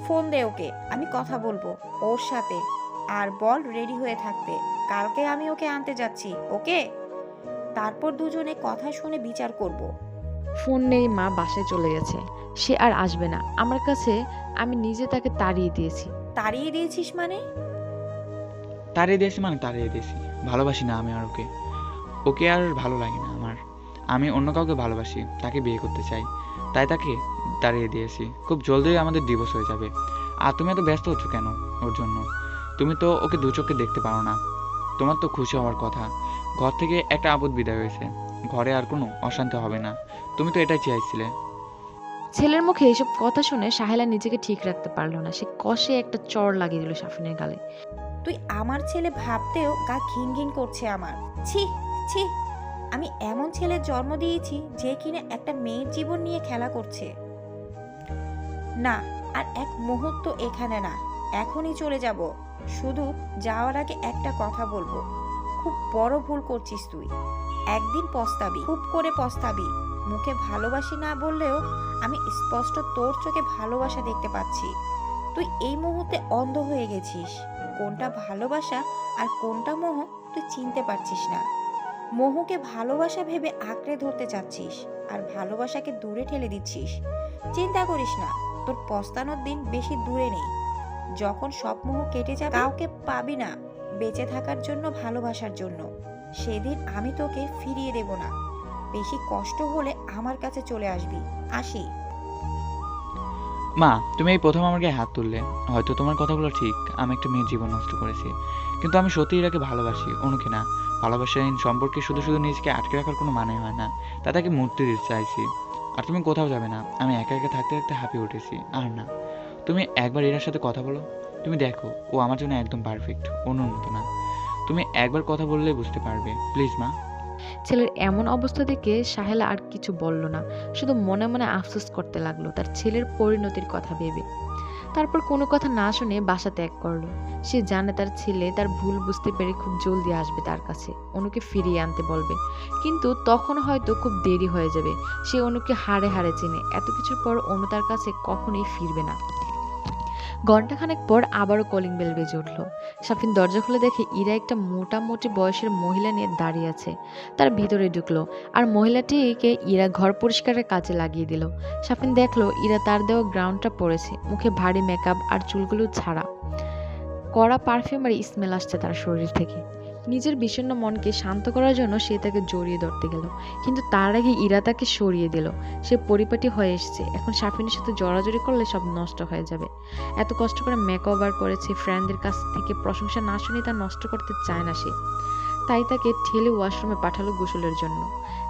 ফোন দে ওকে, আমি কথা বলবো ওর সাথে। আর বল রেডি হয়ে থাকতে, কালকে আমি ওকে আনতে যাচ্ছি, ওকে? তারপর দুজনে কথা শুনে বিচার করব। ফোন নেই, মা বাসায় চলে গেছে, সে আর আসবে না আমার কাছে। আমি নিজে তাকে তাড়িয়ে দিয়েছি। তাড়িয়ে দিয়েছিস মানে? তাড়িয়ে দিয়েছি মানে তাড়িয়ে দিয়েছি। ভালোবাসি না আমি আর ওকে। ওকে আর ভালো লাগে না আমার। আমি অন্য কাউকে ভালোবাসি, তাকে বিয়ে করতে চাই, তাই তাকে দাঁড়িয়ে দিয়েছি। খুব জলদি আমাদের ডিভোর্স হয়ে যাবে। আর তুমি এত ব্যস্ত হচ্ছ কেন ওর জন্য? তুমি তো ওকে দু চোখে দেখতে পারো না। তোমার তো খুশি হওয়ার কথা, ঘর থেকে একটা আপদ বিদায় হয়েছে, ঘরে আর কোনো অশান্তি হবে না। তুমি তো এটাই চাইছিলে। ছেলের মুখে এসব কথা শুনে সাহেলা নিজেকে ঠিক রাখতে পারলো না। সে কষে একটা চড় লাগিয়ে দিল শাফিনের গালে। তুই আমার ছেলে ভাবতেও গা ঘিন ঘিন করছে আমার। ছি ছি, আমি এমন ছেলের জন্ম দিয়েছি যে কিনা একটা মেয়ের জীবন নিয়ে খেলা করছে। না, আর এক মুহূর্ত এখানে না, এখনই চলে যাব। শুধু যাওয়ার আগে একটা কথা বলবো, খুব বড় ভুল করছিস তুই। একদিন পস্তাবি, খুব করে পস্তাবি। মুখে ভালোবাসি না বললেও আমি স্পষ্ট তোর চোখে ভালোবাসা দেখতে পাচ্ছি। তুই এই মুহূর্তে অন্ধ হয়ে গেছিস। কোনটা ভালোবাসা আর কোনটা মোহ তুই চিনতে পারছিস না। মোহকে ভালোবাসা ভেবে আঁকড়ে ধরতে চাচ্ছিস, আর ভালোবাসাকে দূরে ঠেলে দিচ্ছিস। চিন্তা করিস না, তোর পস্তানোর দিন বেশি দূরে নেই। যখন সব মোহ কেটে যাবে, কাউকে পাবি না বেঁচে থাকার জন্য, ভালোবাসার জন্য। সেদিন আমি তোকে ফিরিয়ে দেব না। বেশি কষ্ট হলে আমার কাছে চলে আসবি। আসি। মা, তুমি এই প্রথম আমার গায়ে হাত তুললে। হয়তো তোমার কথাগুলো ঠিক, আমি একটা মেয়ের জীবন নষ্ট করেছি, কিন্তু আমি সত্যি এটাকে ভালোবাসি, অনুকে না। ভালোবাসাহীন সম্পর্কে শুধু শুধু নিজেকে আটকে রাখার কোনো মানে হয় না, তা তাকে মুক্তি দিতে চাইছি। আর তুমি কোথাও যাবে না। আমি একা একা থাকতে থাকতে হাঁপিয়ে উঠেছি। আর না, তুমি একবার এরার সাথে কথা বলো। তুমি দেখো, ও আমার জন্য একদম পারফেক্ট, অনুর মতো না। তুমি একবার কথা বললেই বুঝতে পারবে, প্লিজ মা। ছেলের এমন অবস্থা দেখে সাহেলা আর কিছু বলল না, শুধু মনে মনে আফসোস করতে লাগলো তার ছেলের পরিণতির কথা ভেবে। তারপর কোনো কথা না শুনে বাসা ত্যাগ করলো। সে জানে তার ছেলে তার ভুল বুঝতে পেরে খুব জলদি আসবে তার কাছে, অনুকে ফিরিয়ে আনতে বলবে। কিন্তু তখন হয়তো খুব দেরি হয়ে যাবে। সে অনুকে হাড়ে হাড়ে চেনে। এত কিছুর পর অনু তার কাছে কখনোই ফিরবে না। ঘণ্টাখানেক পর আবারও কলিং বেল বেজে উঠল। শাফিন দরজা খুলে দেখে ইরা একটা মোটামুটি বয়সের মহিলা নিয়ে দাঁড়িয়ে আছে। তার ভিতরে ঢুকলো, আর মহিলাটিকে ইরা ঘর পরিষ্কারের কাজে লাগিয়ে দিল। শাফিন দেখলো ইরা তার দেওয়া গ্রাউন্ডটা পরেছে, মুখে ভারী মেকআপ আর চুলগুলো ছাড়া। কড়া পারফিউমের স্মেল আসছে তার শরীর থেকে। নিজের বিষণ্ণ মনকে শান্ত করার জন্য সে তাকে জড়িয়ে ধরতে গেল, কিন্তু তার আগে ইরা তাকে সরিয়ে দিল। সে পরিপাটি হয়ে এসেছে, এখন শাফিনের সাথে জড়াজড়ি করলে সব নষ্ট হয়ে যাবে। এত কষ্ট করে মেকওভার করেছে, ফ্রেন্ডদের কাছ থেকে প্রশংসা না শুনে তা নষ্ট করতে চায় না সে। তাই তাকে ঠেলে ওয়াশরুমে পাঠালো গোসলের জন্য।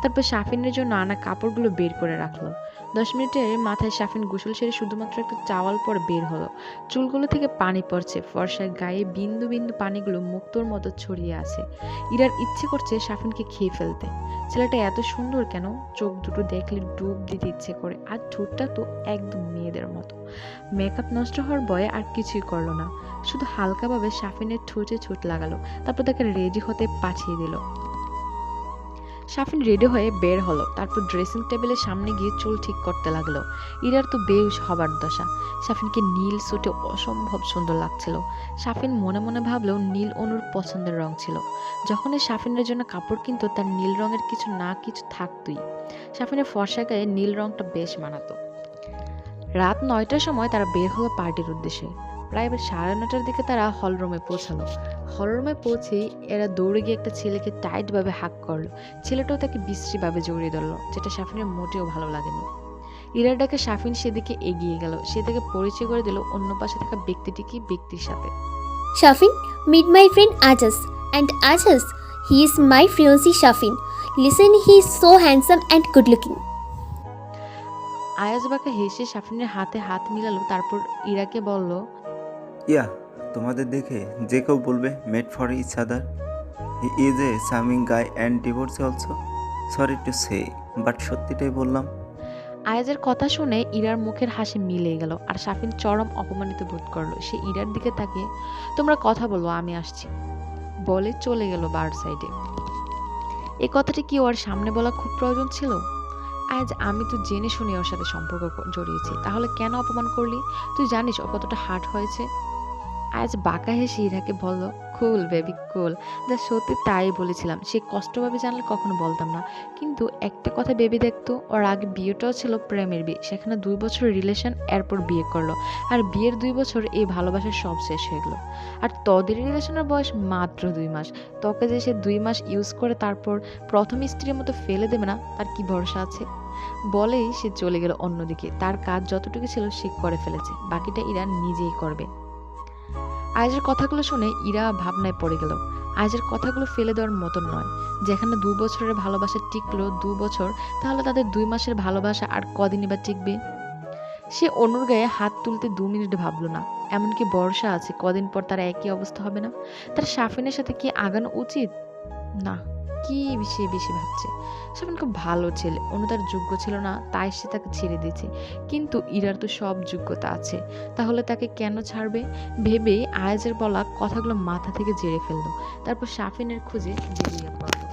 তারপর শাফিনের জন্য আনা কাপড়গুলো বের করে রাখলো। 10 মিনিটের মাথায় শাফিন গোসল সেরে শুধুমাত্র একটা চাওয়াল পর বের হলো। চুলগুলো থেকে পানি পড়ছে, ফর্সার গায়ে বিন্দু বিন্দু পানিগুলো মুক্তোর মতো ছড়িয়ে আছে। ইরার ইচ্ছে করছে শাফিনকে খেয়ে ফেলতে। ছেলেটা এত সুন্দর কেন? চোখ দুটো দেখলে ডুব দিতে ইচ্ছে করে, আর ঠোঁটটা তো একদম মেয়েদের মতো। মেকআপ নষ্ট হওয়ার ভয়ে আর কিছুই করলো না, শুধু হালকাভাবে শাফিনের ঠোঁটে ঠোঁট লাগালো। তারপর তাকে রেডি হতে পাঠিয়ে দিল। শাফিন রেডি হয়ে বের হলো। তারপর ড্রেসিং টেবিলের সামনে গিয়ে চুল ঠিক করতে লাগলো। ইরার তো বেহুশ হবার দশা। শাফিনকে নীল স্যুটে অসম্ভব সুন্দর লাগছিল। শাফিন মনে মনে ভাবলেও নীল অনুর পছন্দের রং ছিল। যখনই শাফিনের জন্য কাপড় কিনতো তার নীল রঙের কিছু না কিছু থাকতোই। শাফিনের ফর্সা গায়ে নীল রংটা বেশ মানাতো। রাত 9টার সময় তারা বের হলো পার্টির উদ্দেশ্যে। প্রায় 9:30টার দিকে তারা হলরুমে পৌঁছালো। হলরুমে পৌঁছেই এরা দৌড়ে গিয়ে একটা ছেলেকে টাইটভাবে হাক করলো। ছেলেটাও তাকে বিশ্রীভাবে জড়িয়ে ধরলো, যেটা শাফিনের মোটেও ভালো লাগেনি। ইরার ডাকে শাফিন সেদিকে এগিয়ে গেল। সে তাকে পরিচয় করে দিল অন্য পাশে থাকা ব্যক্তির সাথে। Shafin, meet my friend Ajas. And Ajas, he is my fiancé Shafin. Listen, he is so handsome and good looking. Ayaz বাঁকা হেসে শাফিনের হাতে হাত মিলালো, তারপর ইরাকে বলল, ইয়া, তোমাদের দেখে যে কেউ বলবে made for each other. He is a charming guy and divorce also. Sorry to say, but সত্যিটাই বললাম। আয়াজের কথা শুনে ইরার মুখের হাসি মিলে গেল, আর শাফিন চরম অপমানিত বোধ করলো। সে ইরার দিকে তাকিয়ে, তোমরা কথা বলো, আমি আসছি বলে চলে গেল বার সাইডে। এই কথাটি কি ওর সামনে বলা খুব প্রয়োজন ছিল? আজ আমি তো জেনে শুনে ওর সাথে সম্পর্ক জড়িয়েছি, তাহলে কেন অপমান করলি? তুই জানিস ও কতটা হার্ট হয়েছে? আজ বাঁকা হেসে ইরাকে বলল, খুব কুল বেবি কুল। যা সত্যি তাই বলেছিলাম, সে কষ্ট পাবে জানলে কখনো বলতাম না। কিন্তু একটা কথা ভেবে দেখতো, ওর আগে বিয়েটাও ছিল প্রেমের বিয়ে, সেখানে 2 বছর রিলেশন, এরপর বিয়ে করলো। আর বিয়ের 2 বছর এই ভালোবাসার সব শেষ হয়ে গেলো। আর তোদের রিলেশনের বয়স মাত্র 2 মাস। তোকে যে সে 2 মাস ইউজ করে তারপর প্রথম স্ত্রীর মতো ফেলে দেবে না, তার কি ভরসা আছে? বলেই সে চলে গেল অন্যদিকে। তার কাজ যতটুকু ছিল সে করে ফেলেছে, বাকিটা ইরা নিজেই করবে। আয়েজের কথাগুলো শুনে ইরা ভাবনায় পড়ে গেল। আয়েজের কথাগুলো ফেলে দেওয়ার মতন নয়। যেখানে 2 বছরের ভালোবাসা টিকলো 2 বছর, তাহলে তাদের 2 মাসের ভালোবাসা আর কদিনই বা টিকবে? সে অনুর গায়ে হাত তুলতে 2 মিনিট ভাবলো না। এমনকি ভরসা আছে কদিন পর তার একই অবস্থা হবে না? তার শাফিনের সাথে কি আগানো উচিত? না, কি সে বেশি ভাবছে। শাফিন খুব ভালো ছেলে, অনু তার যোগ্য ছিল না, তাই সে তাকে ছেড়ে দিয়েছে। কিন্তু ইরার তো সব যোগ্যতা আছে, তাহলে তাকে কেন ছাড়বে? ভেবে আয়াজের বলা কথাগুলো মাথা থেকে ঝেড়ে ফেললো। তারপর শাফিনের খুঁজে বেরিয়ে পড়লো।